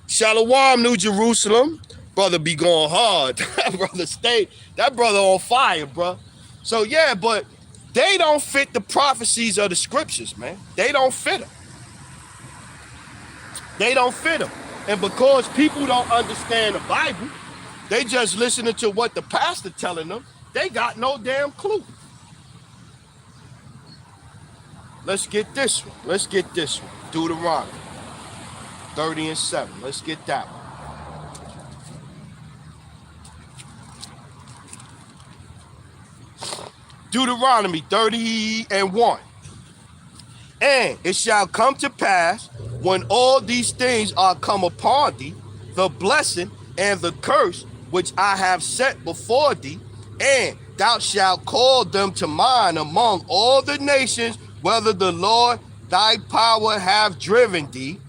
Speaker 1: Shalom, New Jerusalem. Brother be going hard. That brother on fire, bro. So, yeah, but they don't fit the prophecies of the scriptures, man. They don't fit them. And because people don't understand the Bible, they just listening to what the pastor telling them. They got no damn clue. Let's get this one. Deuteronomy 30:7. Let's get that one. Deuteronomy 30:1. And it shall come to pass, when all these things are come upon thee, the blessing and the curse which I have set before thee, and thou shalt call them to mind among all the nations, whether the Lord thy power have driven thee,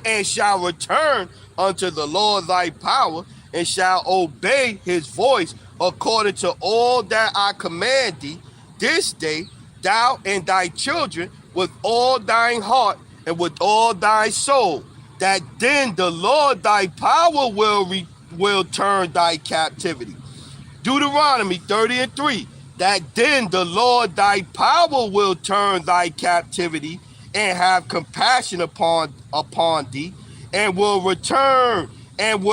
Speaker 1: and shall return unto the Lord thy power, and shall obey his voice according to all that I command thee this day, thou and thy children, with all thine heart and with all thy soul, that then the Lord thy power will turn thy captivity. Deuteronomy 30:3, that then the Lord thy power will turn thy captivity and have compassion upon thee, and will return and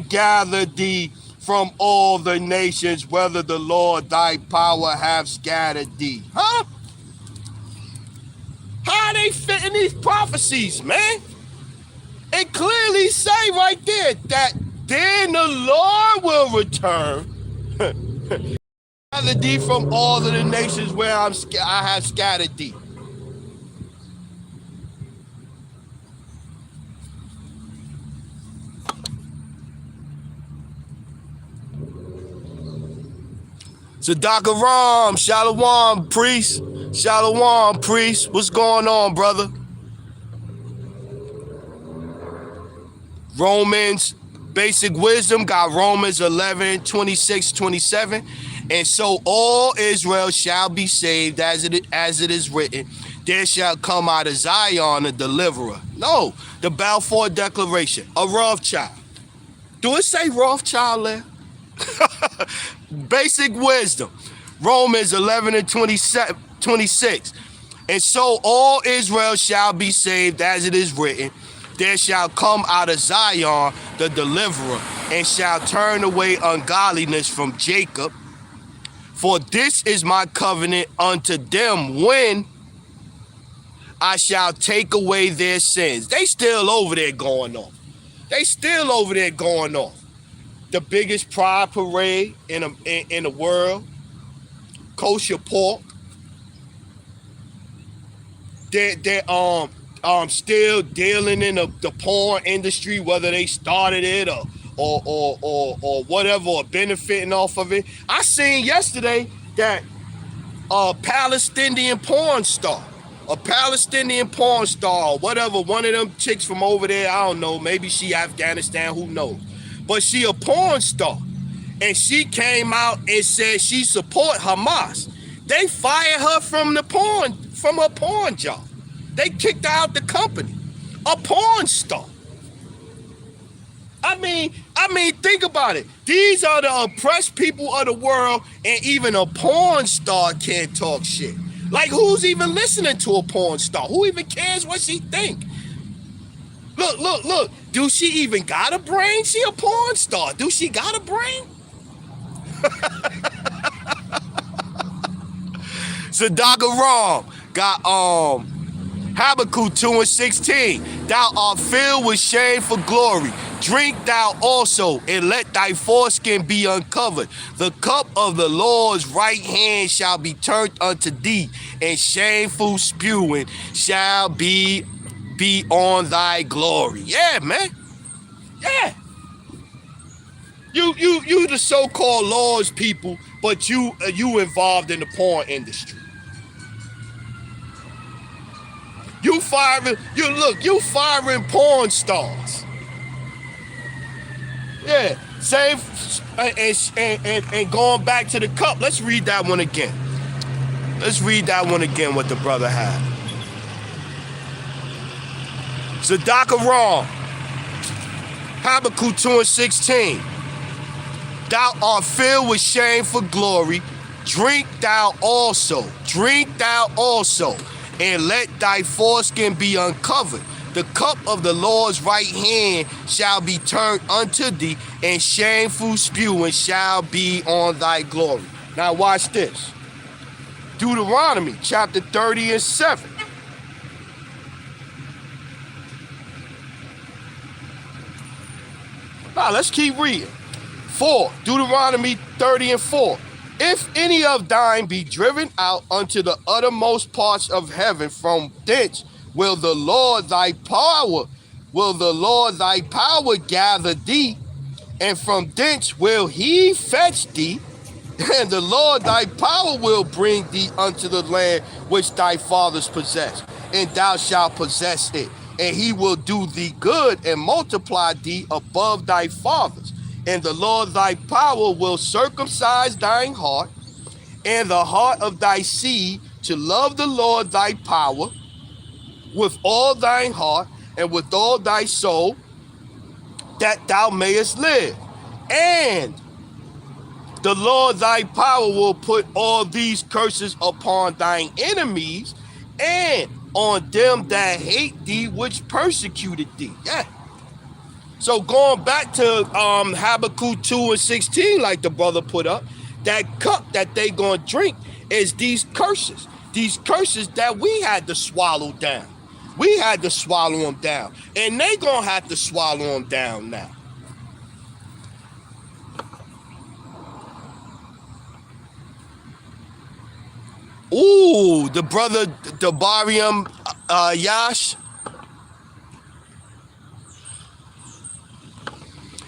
Speaker 1: gather thee from all the nations, whether the Lord thy power have scattered thee. Huh? How are they fitting these prophecies, man? It clearly say right there that then the Lord will return, gather thee from all of the nations where I have scattered thee. Sadakaram, Shalom, priest. Shalom, priest. What's going on, brother? Romans, basic wisdom, got Romans 11:26-27. And so all Israel shall be saved, as it is written, there shall come out of Zion a deliverer. No, the Balfour Declaration, a Rothschild. Do it say Rothschild there? Basic wisdom, Romans 11:26. And so all Israel shall be saved, as it is written, there shall come out of Zion the deliverer, and shall turn away ungodliness from Jacob. For this is my covenant unto them, when I shall take away their sins. They still over there going off. The biggest pride parade in the world, kosher pork. They're still dealing in the porn industry, whether they started it or whatever, or benefiting off of it. I seen yesterday that a Palestinian porn star, or whatever, one of them chicks from over there, I don't know, maybe she Afghanistan, who knows, but she a porn star, and she came out and said she support Hamas. They fired her from her porn job. They kicked her out the company. A porn star. I mean, think about it. These are the oppressed people of the world, and even a porn star can't talk shit. Like, who's even listening to a porn star? Who even cares what she think? Look. Do she even got a brain? She a porn star. Do she got a brain? Sadaka Ram got Habakkuk 2:16. Thou art filled with shame for glory. Drink thou also, and let thy foreskin be uncovered. The cup of the Lord's right hand shall be turned unto thee, and shameful spewing shall be on thy glory. Yeah, man. Yeah. You the so-called Lord's people, but you involved in the porn industry. You firing porn stars. Yeah, same, and going back to the cup. Let's read that one again. What the brother had. Sadaka Ram, Habakkuk 2:16. Thou art filled with shame for glory. Drink thou also, and let thy foreskin be uncovered. The cup of the Lord's right hand shall be turned unto thee, and shameful spewing shall be on thy glory. Now watch this. Deuteronomy chapter 30:7. Now let's keep reading. 4. Deuteronomy 30:4. If any of thine be driven out unto the uttermost parts of heaven, from thence will the Lord thy power gather thee, and from thence will he fetch thee, and the Lord thy power will bring thee unto the land which thy fathers possessed, and thou shalt possess it, and he will do thee good and multiply thee above thy fathers. And the Lord thy power will circumcise thine heart and the heart of thy seed to love the Lord thy power with all thine heart and with all thy soul, that thou mayest live. And the Lord thy power will put all these curses upon thine enemies and on them that hate thee, which persecuted thee. Yeah. So going back to Habakkuk 2:16, like the brother put up, that cup that they gonna drink is these curses that we had to swallow down. We had to swallow them down, and they gonna have to swallow them down now. Ooh, the brother Dabarium Yash.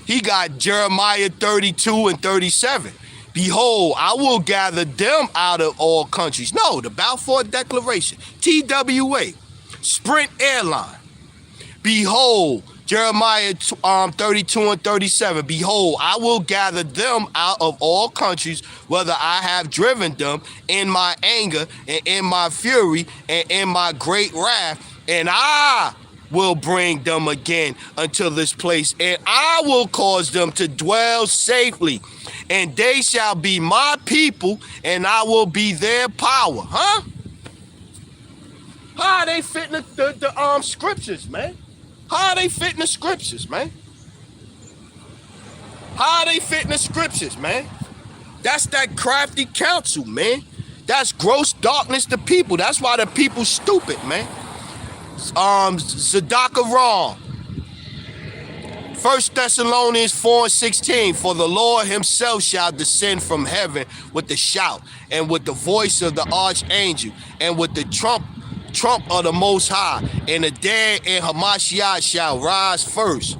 Speaker 1: He got Jeremiah 32:37. Behold, I will gather them out of all countries. No, the Balfour Declaration. TWA. Sprint Airline. Behold, Jeremiah 32:37. Behold, I will gather them out of all countries, whether I have driven them in my anger and in my fury and in my great wrath, and I will bring them again unto this place, and I will cause them to dwell safely, and they shall be my people, and I will be their power. Huh? How are they fitting the scriptures, man? How are they fitting the scriptures, man? How are they fitting the scriptures, man? That's that crafty counsel, man. That's gross darkness to people. That's why the people stupid, man. Sadaka Ram. 1 Thessalonians 4:16. For the Lord himself shall descend from heaven with the shout, and with the voice of the archangel, and with the trump of the Most High, and the dead in Hamashiach shall rise first.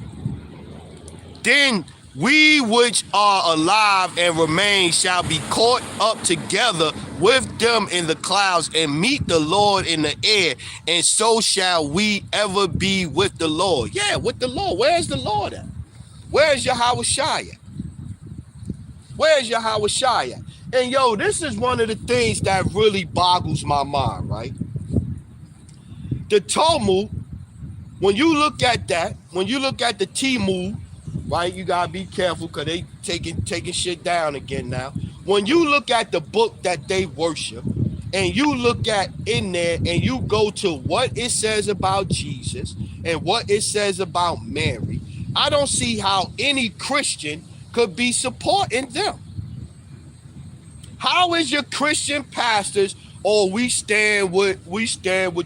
Speaker 1: Then We which are alive and remain shall be caught up together with them in the clouds and meet the Lord in the air, and so shall we ever be with the Lord. Yeah, with the Lord. Where's the Lord at? Where's Yahweh Shai at? Where's Yahweh Shai at? And yo, this is one of the things that really boggles my mind, right? The Talmud, when you look at that, when you look at the Talmud, right, you gotta be careful because they taking shit down again now. When you look at the book that they worship, and you look at in there, and you go to what it says about Jesus and what it says about Mary, I don't see how any Christian could be supporting them. How is your Christian pastors, oh, we stand with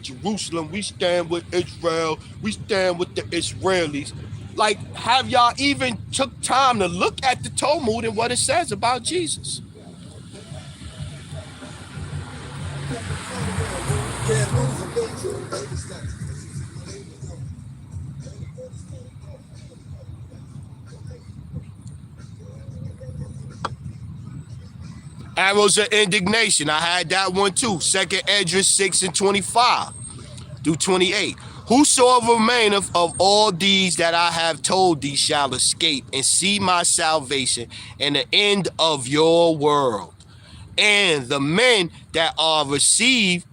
Speaker 1: Jerusalem, we stand with Israel, we stand with the Israelis? Like, have y'all even took time to look at the Talmud and what it says about Jesus? Arrows of indignation. I had that one too. 2nd Esdras 6:25 through 28. Whosoever remaineth of all these that I have told thee shall escape and see my salvation and the end of your world. And the men that are received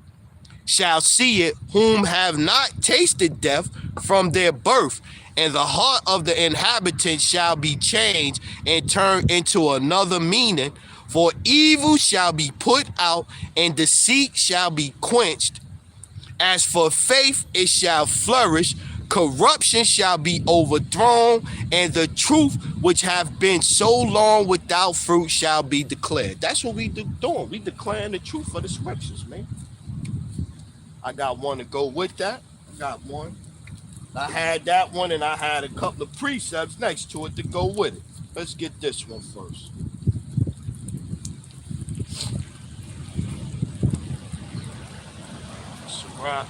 Speaker 1: shall see it, whom have not tasted death from their birth. And the heart of the inhabitants shall be changed and turned into another meaning. For evil shall be put out, and deceit shall be quenched. As for faith, it shall flourish. Corruption shall be overthrown, and the truth which have been so long without fruit shall be declared. That's what we doing. We declaring the truth of the scriptures, man. I got one to go with that. I got one. I had that one, and I had a couple of precepts next to it to go with it. Let's get this one first. Sirach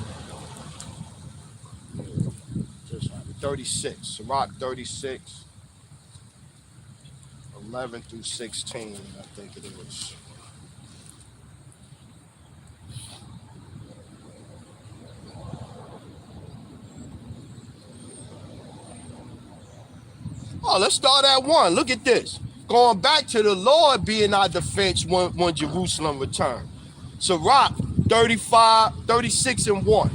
Speaker 1: 36. Sirach 36, 11 through 16, I think it is. Oh, let's start at 1. Look at this. Going back to the Lord being our defense when Jerusalem returned. Sirach 36 and 1.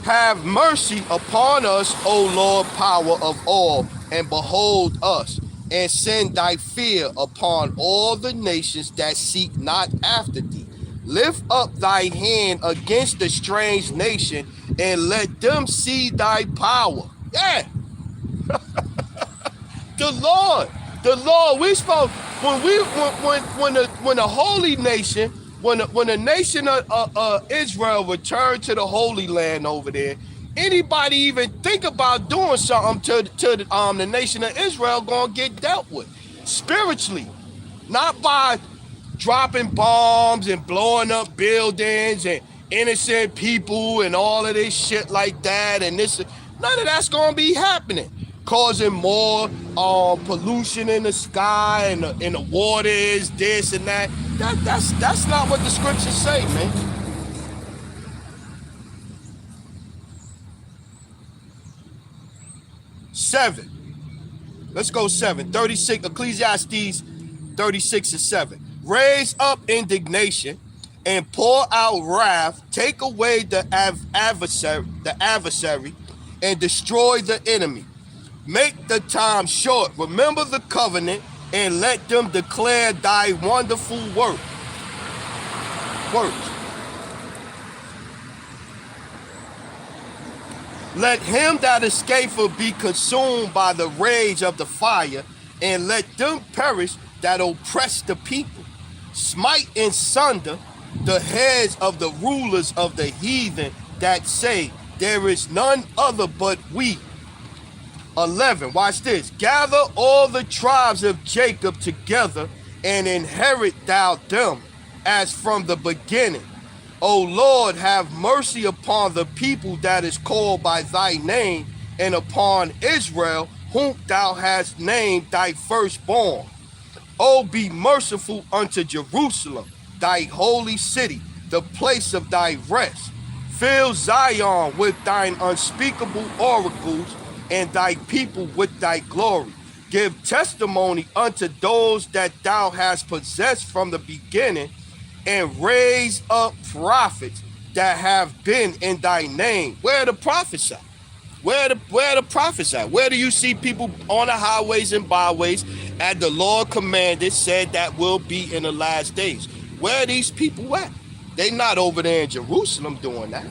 Speaker 1: Have mercy upon us, O Lord, power of all, and behold us, and send thy fear upon all the nations that seek not after thee. Lift up thy hand against the strange nation, and let them see thy power. Yeah. The Lord. We spoke when the holy nation, when the nation of Israel returned to the Holy Land over there. Anybody even think about doing something to the nation of Israel gonna get dealt with spiritually, not by dropping bombs and blowing up buildings and innocent people and all of this shit like that. And this, none of that's gonna be happening. Causing more pollution in the sky and the water is this and that. That's not what the scriptures say, man. Seven. Let's go 7. 36, Ecclesiastes 36 and 7. Raise up indignation and pour out wrath. Take away the adversary and destroy the enemy. Make the time short. Remember the covenant and let them declare thy wonderful works. Let him that escapeth be consumed by the rage of the fire, and let them perish that oppress the people. Smite in sunder the heads of the rulers of the heathen that say, there is none other but we. 11, watch this. Gather all the tribes of Jacob together and inherit thou them as from the beginning. O Lord, have mercy upon the people that is called by thy name and upon Israel, whom thou hast named thy firstborn. O be merciful unto Jerusalem, thy holy city, the place of thy rest. Fill Zion with thine unspeakable oracles, and thy people with thy glory. Give testimony unto those that thou hast possessed from the beginning, and raise up prophets that have been in thy name. Where are the prophets at? Where are the prophets at? Where do you see people on the highways and byways, as the Lord commanded, said that will be in the last days? Where are these people at? They not over there in Jerusalem doing that.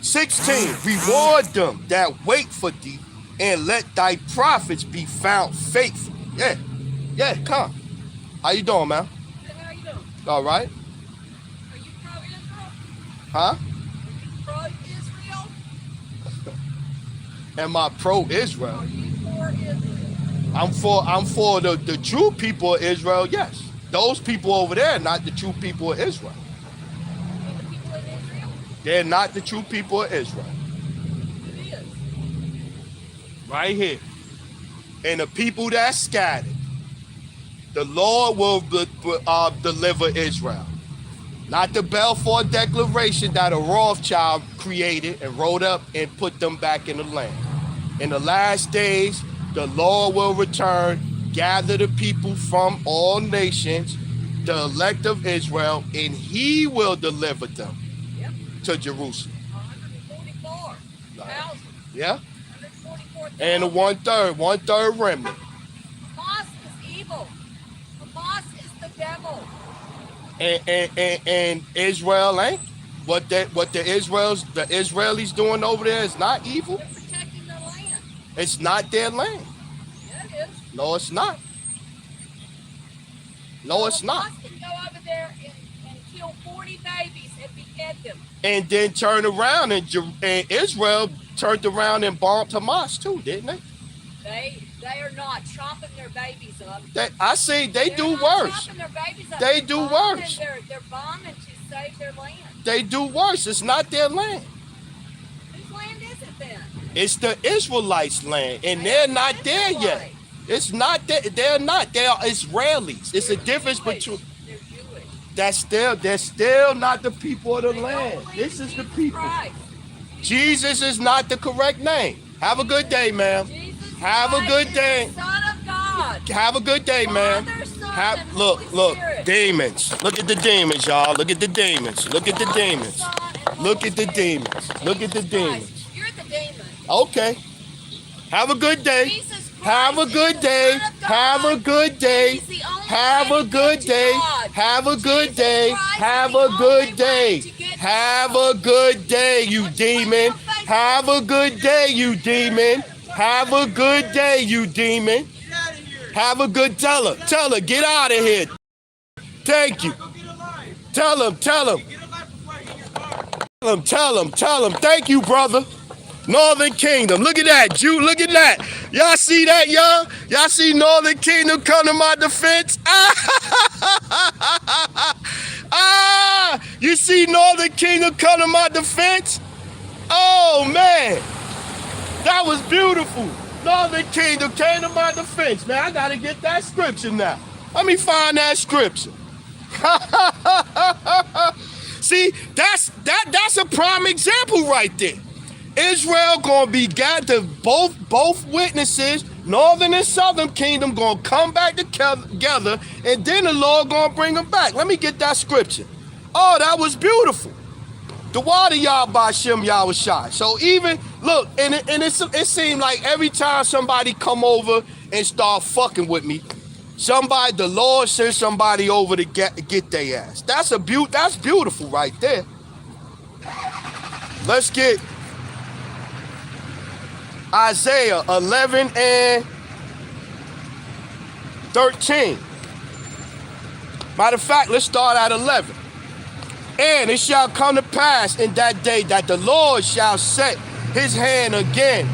Speaker 1: 16, reward them that wait for thee, and let thy prophets be found faithful. Yeah, come. How you doing, man?
Speaker 2: Good, how you doing?
Speaker 1: All right.
Speaker 2: Are you pro-Israel?
Speaker 1: Huh?
Speaker 2: Are you pro-Israel?
Speaker 1: Am I pro-Israel?
Speaker 2: Are you for Israel?
Speaker 1: I'm for the true people of Israel, yes. Those people over there are not the true people of Israel.
Speaker 2: And the people in Israel?
Speaker 1: They're not the true people of Israel.
Speaker 2: Who is?
Speaker 1: Right here. And the people that scattered, the Lord will deliver Israel. Not the Balfour Declaration that a Rothschild created and wrote up and put them back in the land. In the last days, the Lord will return, gather the people from all nations, the elect of Israel, and he will deliver them to Jerusalem.
Speaker 2: 144,000.
Speaker 1: Yeah?
Speaker 2: 144,000.
Speaker 1: And the one-third remnant.
Speaker 2: Hamas is evil. Hamas is the devil.
Speaker 1: And Israel ain't. What the Israelis doing over there is not evil.
Speaker 2: They're protecting the land.
Speaker 1: It's not their land.
Speaker 2: Yeah, it is.
Speaker 1: No, it's not. No, it's not.
Speaker 2: Hamas can go over there and kill 40 babies and behead them.
Speaker 1: And then turn around and Israel turned around and bombed Hamas too, didn't they?
Speaker 2: They are not chopping their babies up.
Speaker 1: I see they
Speaker 2: They're
Speaker 1: do
Speaker 2: not
Speaker 1: worse.
Speaker 2: chopping their babies up.
Speaker 1: They
Speaker 2: They're
Speaker 1: do
Speaker 2: bombing,
Speaker 1: worse.
Speaker 2: They're bombing to save their land.
Speaker 1: They do worse. It's not their land.
Speaker 2: Whose land is it then?
Speaker 1: It's the Israelites' land, and they're not there yet. It's not that they're not. They are Israelis. It's a difference between.
Speaker 2: They're Jewish.
Speaker 1: They're still not the people of the
Speaker 2: They
Speaker 1: land.
Speaker 2: don't believe
Speaker 1: This
Speaker 2: in
Speaker 1: is the
Speaker 2: Jesus
Speaker 1: people.
Speaker 2: Christ.
Speaker 1: Jesus is not the correct name. Have a good day, ma'am.
Speaker 2: Jesus
Speaker 1: Have a
Speaker 2: Christ
Speaker 1: good
Speaker 2: is
Speaker 1: day.
Speaker 2: the Son of God.
Speaker 1: Have a good day, ma'am.
Speaker 2: Father, Son, and
Speaker 1: Look,
Speaker 2: Holy Spirit.
Speaker 1: demons. Look at the demons, y'all. Look at the demons. Look at the
Speaker 2: Father,
Speaker 1: demons.
Speaker 2: Son, and
Speaker 1: Look
Speaker 2: Holy
Speaker 1: at the
Speaker 2: Spirit.
Speaker 1: demons. Look at the
Speaker 2: Jesus
Speaker 1: demons.
Speaker 2: Christ. You're the demon.
Speaker 1: Okay. Have a good day.
Speaker 2: Jesus Christ
Speaker 1: Have a
Speaker 2: is
Speaker 1: good
Speaker 2: the
Speaker 1: day.
Speaker 2: Son of God.
Speaker 1: Have a good day.
Speaker 2: He's the only
Speaker 1: Have
Speaker 2: way
Speaker 1: a
Speaker 2: to
Speaker 1: good
Speaker 2: get to
Speaker 1: day.
Speaker 2: God.
Speaker 1: Have a good
Speaker 2: Jesus
Speaker 1: day.
Speaker 2: Christ is
Speaker 1: Have
Speaker 2: the
Speaker 1: a
Speaker 2: only
Speaker 1: good
Speaker 2: way
Speaker 1: day.
Speaker 2: to get to
Speaker 1: Have
Speaker 2: God.
Speaker 1: a good day, you
Speaker 2: What's your
Speaker 1: demon.
Speaker 2: Facebook?
Speaker 1: Have a good day, you demon. Have a good day, you demon. Have a good tell her, get out of here. Thank you. Tell him. Tell him. Thank you, brother. Northern Kingdom. Look at that, Jew. Look at that. Y'all see that, y'all? Y'all see Northern Kingdom come to my defense? You see Northern Kingdom come to my defense? Oh, man. That was beautiful. Northern Kingdom came to my defense, man. I got to get that scripture now. Let me find that scripture. See, that's a prime example right there. Israel gonna be gathered, both witnesses, northern and southern kingdom gonna come back together, and then the Lord gonna bring them back. Let me get that scripture. Oh, that was beautiful. The water y'all by Shem y'all was shy. So even look, and it seemed like every time somebody come over and start fucking with me, the Lord sends somebody over to get their ass. That's beautiful right there. Let's get Isaiah 11 and 13. Matter of fact, let's start at 11. And it shall come to pass in that day that the Lord shall set his hand again.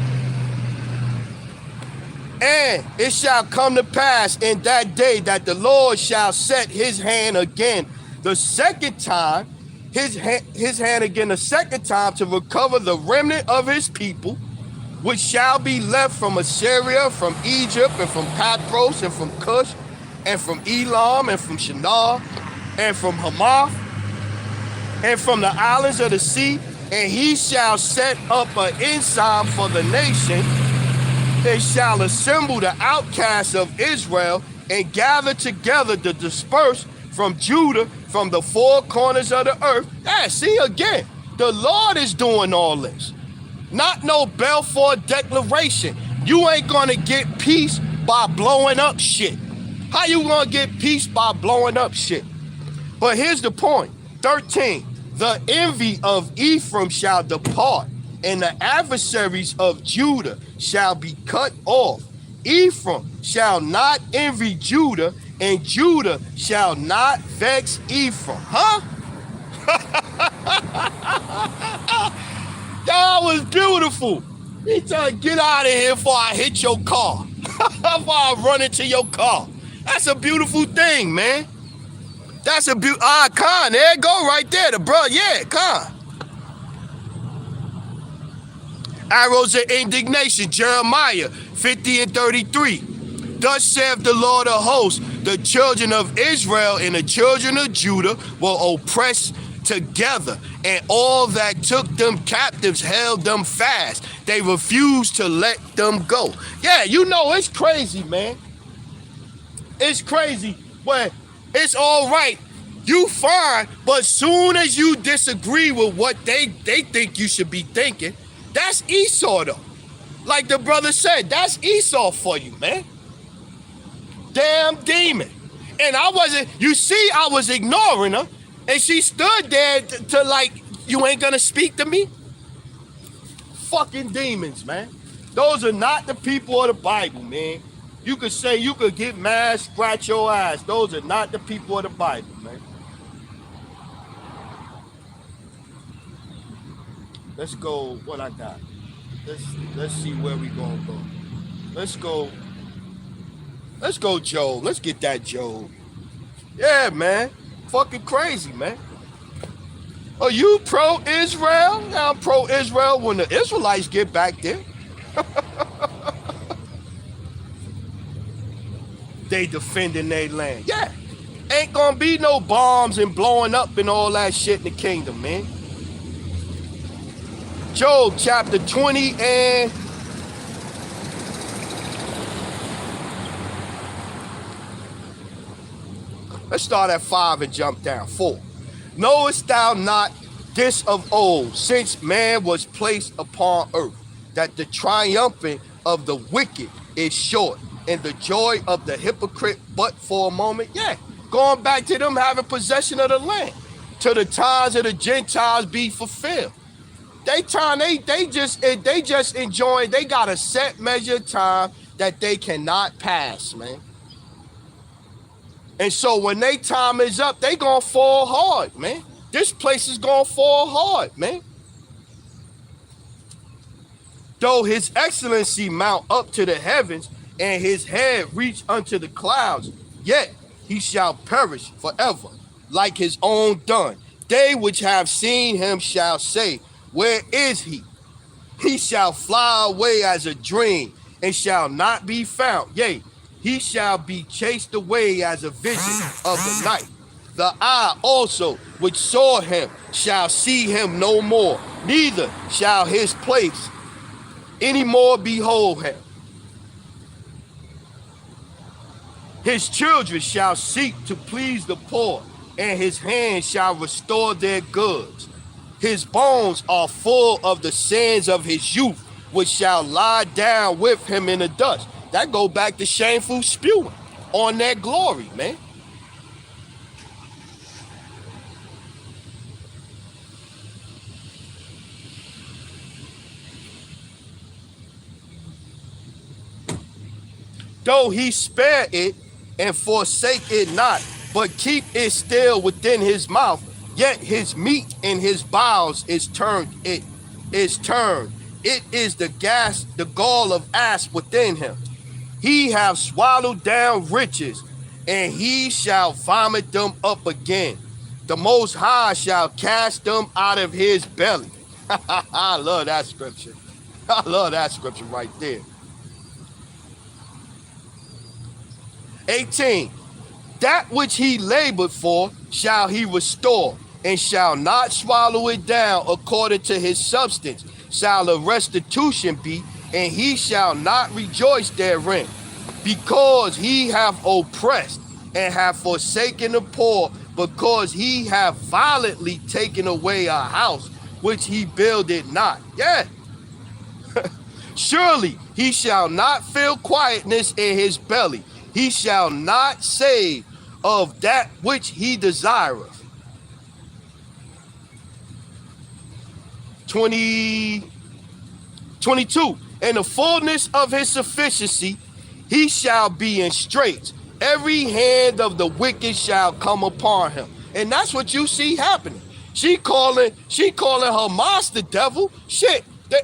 Speaker 1: And it shall come to pass in that day that the Lord shall set his hand again the second time, his hand again the second time, to recover the remnant of his people, which shall be left from Assyria, from Egypt, and from Pathros, and from Cush, and from Elam, and from Shinar, and from Hamath, and from the islands of the sea, and he shall set up an ensign for the nation. They shall assemble the outcasts of Israel and gather together the dispersed from Judah, from the four corners of the earth. Yeah, see again, the Lord is doing all this. Not no Balfour Declaration. You ain't gonna get peace by blowing up shit. How you gonna get peace by blowing up shit? But here's the point. 13. The envy of Ephraim shall depart, and the adversaries of Judah shall be cut off. Ephraim shall not envy Judah, and Judah shall not vex Ephraim. Huh? That was beautiful. He said, get out of here before I hit your car. Before I run into your car. That's a beautiful thing, man. That's a beautiful, Khan, there you go right there, the bro, yeah, Khan. Arrows of indignation, Jeremiah 50 and 33. Thus saith the Lord of hosts, the children of Israel and the children of Judah will oppress together, and all that took them captives held them fast. They refused to let them go. Yeah, you know, it's crazy, man. It's crazy, but it's all right. You fine, but soon as you disagree with what they think you should be thinking, that's Esau though. Like the brother said, that's Esau for you, man. Damn demon. And I wasn't, you see, I was ignoring her, and she stood there to like, you ain't gonna speak to me? Fucking demons, man. Those are not the people of the Bible, man. You could say, you could get mad, scratch your ass. Those are not the people of the Bible, man. Let's go, what I got. Let's see where we gonna go. Let's go Job. Let's get that Job. Yeah, man. Fucking crazy, man. Are you pro-Israel? Now I'm pro-Israel when the Israelites get back there. They defending their land. Yeah. Ain't gonna be no bombs and blowing up and all that shit in the kingdom, man. Job chapter 20 and let's start at 5 and jump down. 4. Knowest thou not this of old, since man was placed upon earth, that the triumphing of the wicked is short, and the joy of the hypocrite but for a moment? Yeah, going back to them having possession of the land, till the times of the Gentiles be fulfilled. They just enjoying, they got a set measure of time that they cannot pass, man. And so when their time is up, they gonna fall hard, man. This place is gonna fall hard, man. Though his excellency mount up to the heavens, and his head reach unto the clouds, yet he shall perish forever, like his own done. They which have seen him shall say, where is he? He shall fly away as a dream, and shall not be found. Yea, he shall be chased away as a vision of the night. The eye also which saw him shall see him no more, neither shall his place any more behold him. His children shall seek to please the poor, and his hands shall restore their goods. His bones are full of the sins of his youth, which shall lie down with him in the dust. That go back to shameful spewing on that glory, man. Though he spare it and forsake it not, but keep it still within his mouth, yet his meat in his bowels is turned. It is turned. It is the gall of asp within him. He have swallowed down riches, and he shall vomit them up again. The Most High shall cast them out of his belly. I love that scripture. I love that scripture right there. 18. That which he labored for shall he restore, and shall not swallow it down according to his substance shall a restitution be, and he shall not rejoice therein, because he hath oppressed and hath forsaken the poor, because he hath violently taken away a house which he builded not. Yeah. Surely he shall not feel quietness in his belly. He shall not save of that which he desireth. 22. In the fullness of his sufficiency, he shall be in straits. Every hand of the wicked shall come upon him. And that's what you see happening. She calling Hamas the devil. Shit, the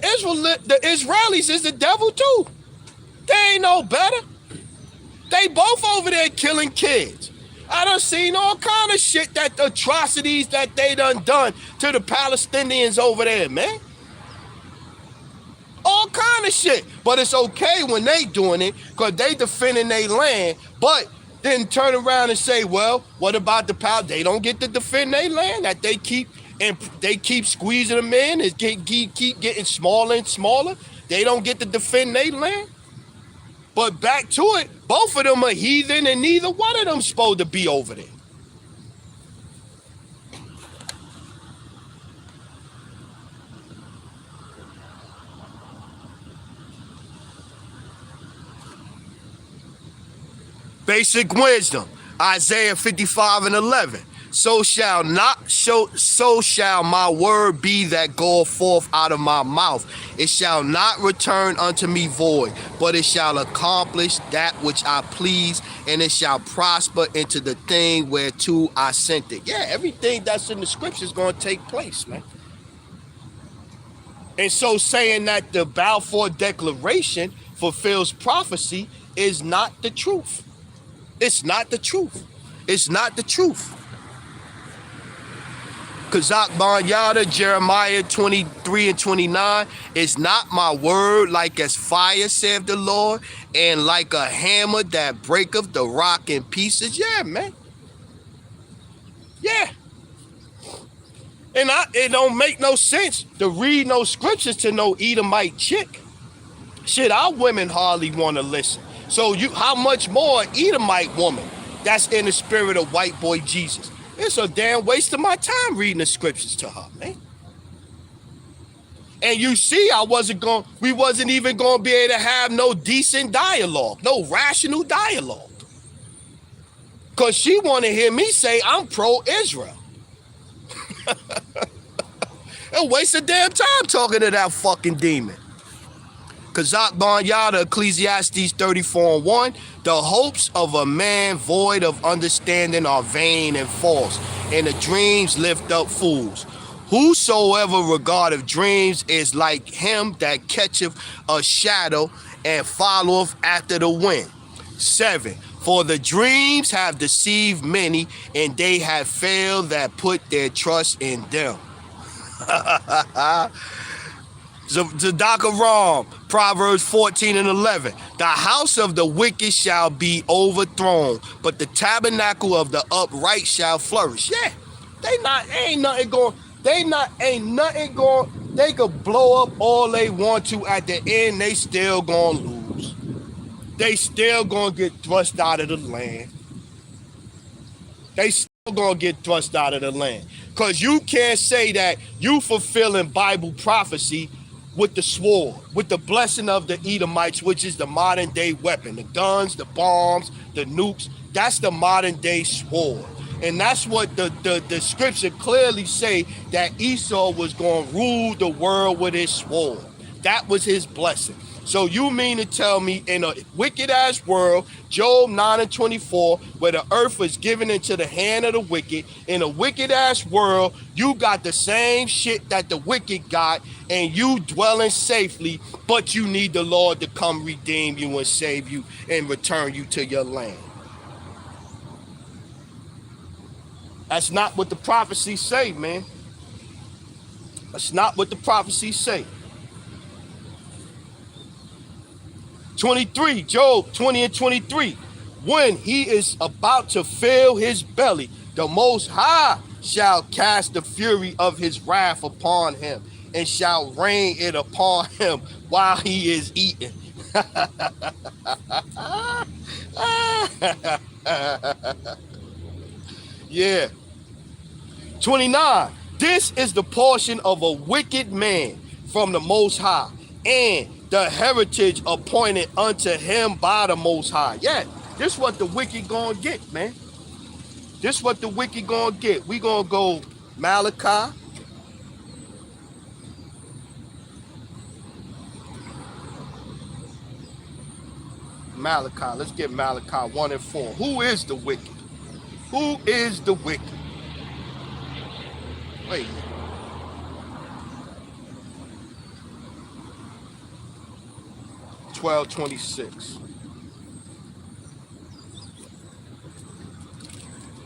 Speaker 1: Israelis is the devil too. They ain't no better. They both over there killing kids. I done seen all kind of shit, that atrocities that they done to the Palestinians over there, man. All kind of shit. But it's okay when they doing it because they defending their land. But then turn around and say, well, what about the They don't get to defend their land that they keep squeezing them in and keep getting smaller and smaller. They don't get to defend their land. But back to it, both of them are heathen and neither one of them supposed to be over there. Basic wisdom, Isaiah 55:11. So shall my word be that goeth forth out of my mouth. It shall not return unto me void, but it shall accomplish that which I please, and it shall prosper into the thing whereto I sent it. Yeah, everything that's in the scripture is going to take place, man. And so saying that the Balfour Declaration fulfills prophecy is not the truth. It's not the truth. It's not the truth. Kazak Ban Yada, Jeremiah 23:29, is not my word like as fire, saith the Lord, and like a hammer that breaketh the rock in pieces. Yeah, man. Yeah. And it don't make no sense to read no scriptures to no Edomite chick. Shit, our women hardly want to listen. So how much more Edomite woman that's in the spirit of white boy Jesus? It's a damn waste of my time reading the scriptures to her, man. And you see, we wasn't even going to be able to have no decent dialogue, no rational dialogue. Because she want to hear me say I'm pro-Israel. And waste of damn time talking to that fucking demon. Kazak Ban Yada, Ecclesiastes 34:1. The hopes of a man void of understanding are vain and false, and the dreams lift up fools. Whosoever regardeth dreams is like him that catcheth a shadow and followeth after the wind. 7. For the dreams have deceived many, and they have failed that put their trust in them. Zadaka Ram, Proverbs 14:11. The house of the wicked shall be overthrown, but the tabernacle of the upright shall flourish. Yeah, they could blow up all they want to. At the end, they still gonna lose. They still gonna get thrust out of the land. They still gonna get thrust out of the land. Because you can't say that you fulfilling Bible prophecy with the sword, with the blessing of the Edomites, which is the modern day weapon, the guns, the bombs, the nukes. That's the modern day sword. And that's what the scripture clearly say, that Esau was going to rule the world with his sword. That was his blessing. So you mean to tell me in a wicked ass world, Job 9:24, where the earth was given into the hand of the wicked, in a wicked ass world, you got the same shit that the wicked got, and you dwelling safely, but you need the Lord to come redeem you and save you and return you to your land. That's not what the prophecies say, man. That's not what the prophecies say. 23, Job 20 and 23. When he is about to fill his belly, the Most High shall cast the fury of his wrath upon him and shall rain it upon him while he is eating. Yeah. 29. This is the portion of a wicked man from the Most High, and the heritage appointed unto him by the Most High. Yeah, this what the wicked gonna get, man. This what the wicked gonna get. We gonna go Malachi. Malachi. Let's get Malachi 1 and 4. Who is the wicked? Who is the wicked? Wait. $12.26.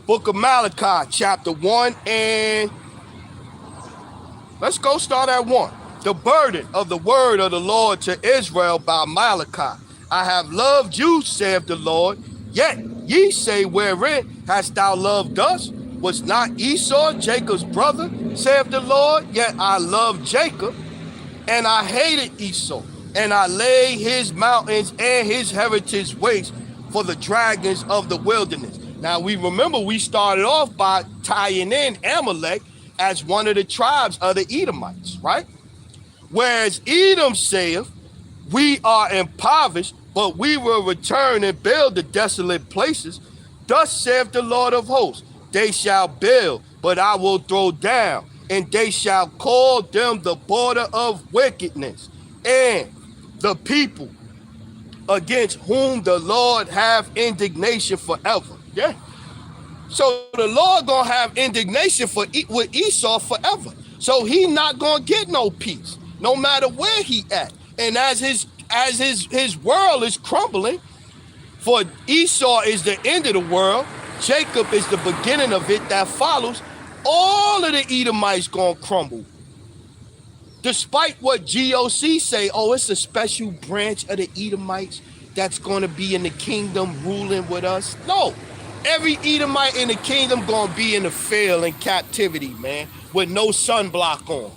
Speaker 1: Book of Malachi, chapter 1, and let's go start at 1. The burden of the word of the Lord to Israel by Malachi. I have loved you, saith the Lord. Yet ye say, wherein hast thou loved us? Was not Esau Jacob's brother, saith the Lord? Yet I loved Jacob, and I hated Esau. And I lay his mountains and his heritage waste for the dragons of the wilderness. Now we remember we started off by tying in Amalek as one of the tribes of the Edomites, right? Whereas Edom saith, we are impoverished, but we will return and build the desolate places. Thus saith the Lord of hosts, they shall build, but I will throw down, and they shall call them the border of wickedness, and the people against whom the Lord have indignation forever. Yeah. So the Lord gonna have indignation with Esau forever. So he not gonna get no peace, no matter where he at. And as his world is crumbling, for Esau is the end of the world, Jacob is the beginning of it that follows, all of the Edomites gonna crumble. Despite what GOC say, oh, it's a special branch of the Edomites that's gonna be in the kingdom ruling with us. No, every Edomite in the kingdom gonna be in the field in captivity, man, with no sunblock on,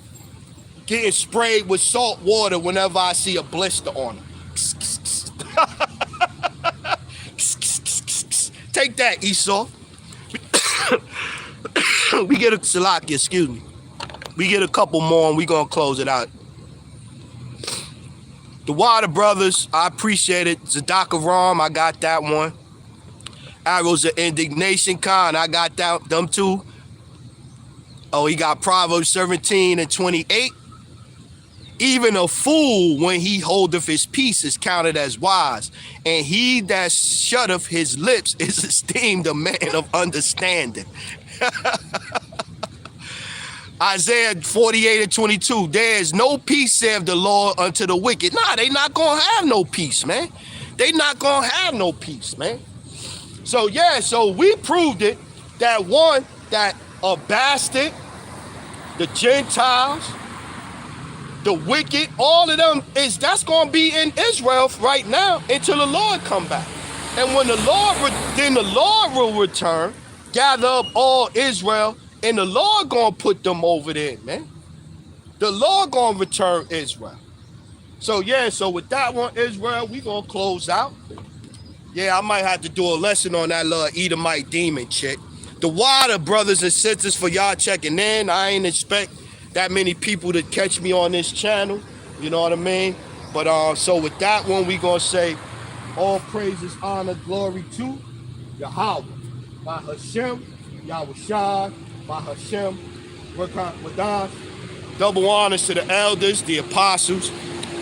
Speaker 1: getting sprayed with salt water whenever I see a blister on them. Take that, Esau. We get a Salaki, excuse me. We get a couple more and we gonna close it out. The Water Brothers, I appreciate it. Zadaka Ram, I got that one. Arrows of Indignation, Khan, I got them too. Oh, he got Proverbs 17 and 28. Even a fool, when he holdeth his peace, is counted as wise, and he that shutteth his lips is esteemed a man of understanding. Isaiah 48 and 22, there is no peace, saith the Lord, unto the wicked. Nah, they not gonna have no peace, man. They not gonna have no peace, man. So yeah, so we proved it, that one, that a bastard, the Gentiles, the wicked, all of them, that's gonna be in Israel right now until the Lord come back. And when then the Lord will return, gather up all Israel, and the Lord gonna put them over there, man. The Lord gonna return Israel. So yeah, so with that one, Israel, we gonna close out. Yeah, I might have to do a lesson on that little Edomite demon chick. The Water Brothers and sisters, for y'all checking in. I ain't expect that many people to catch me on this channel. You know what I mean? But so with that one, we gonna say all praises, honor, glory to Yahweh. By Hashem, Yahushua, by Hashem, Wadash. Double honors to the elders, the apostles,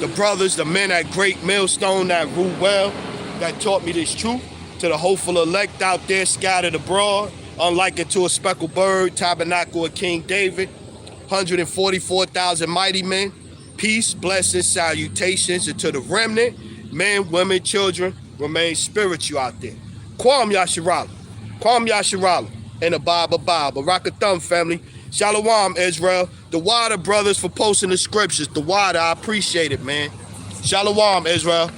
Speaker 1: the brothers, the men at Great Millstone that rule well, that taught me this truth. To the hopeful elect out there scattered abroad, unlike unto a speckled bird, tabernacle of King David, 144,000 mighty men. Peace, blessings, salutations, and to the remnant, men, women, children, remain spiritual out there. Kwam Yasharala. Kwam Yasharala. And a Baba Baba. Barakathum, family. Shalom, Israel. The Water Brothers for posting the scriptures. The Water, I appreciate it, man. Shalom, Israel.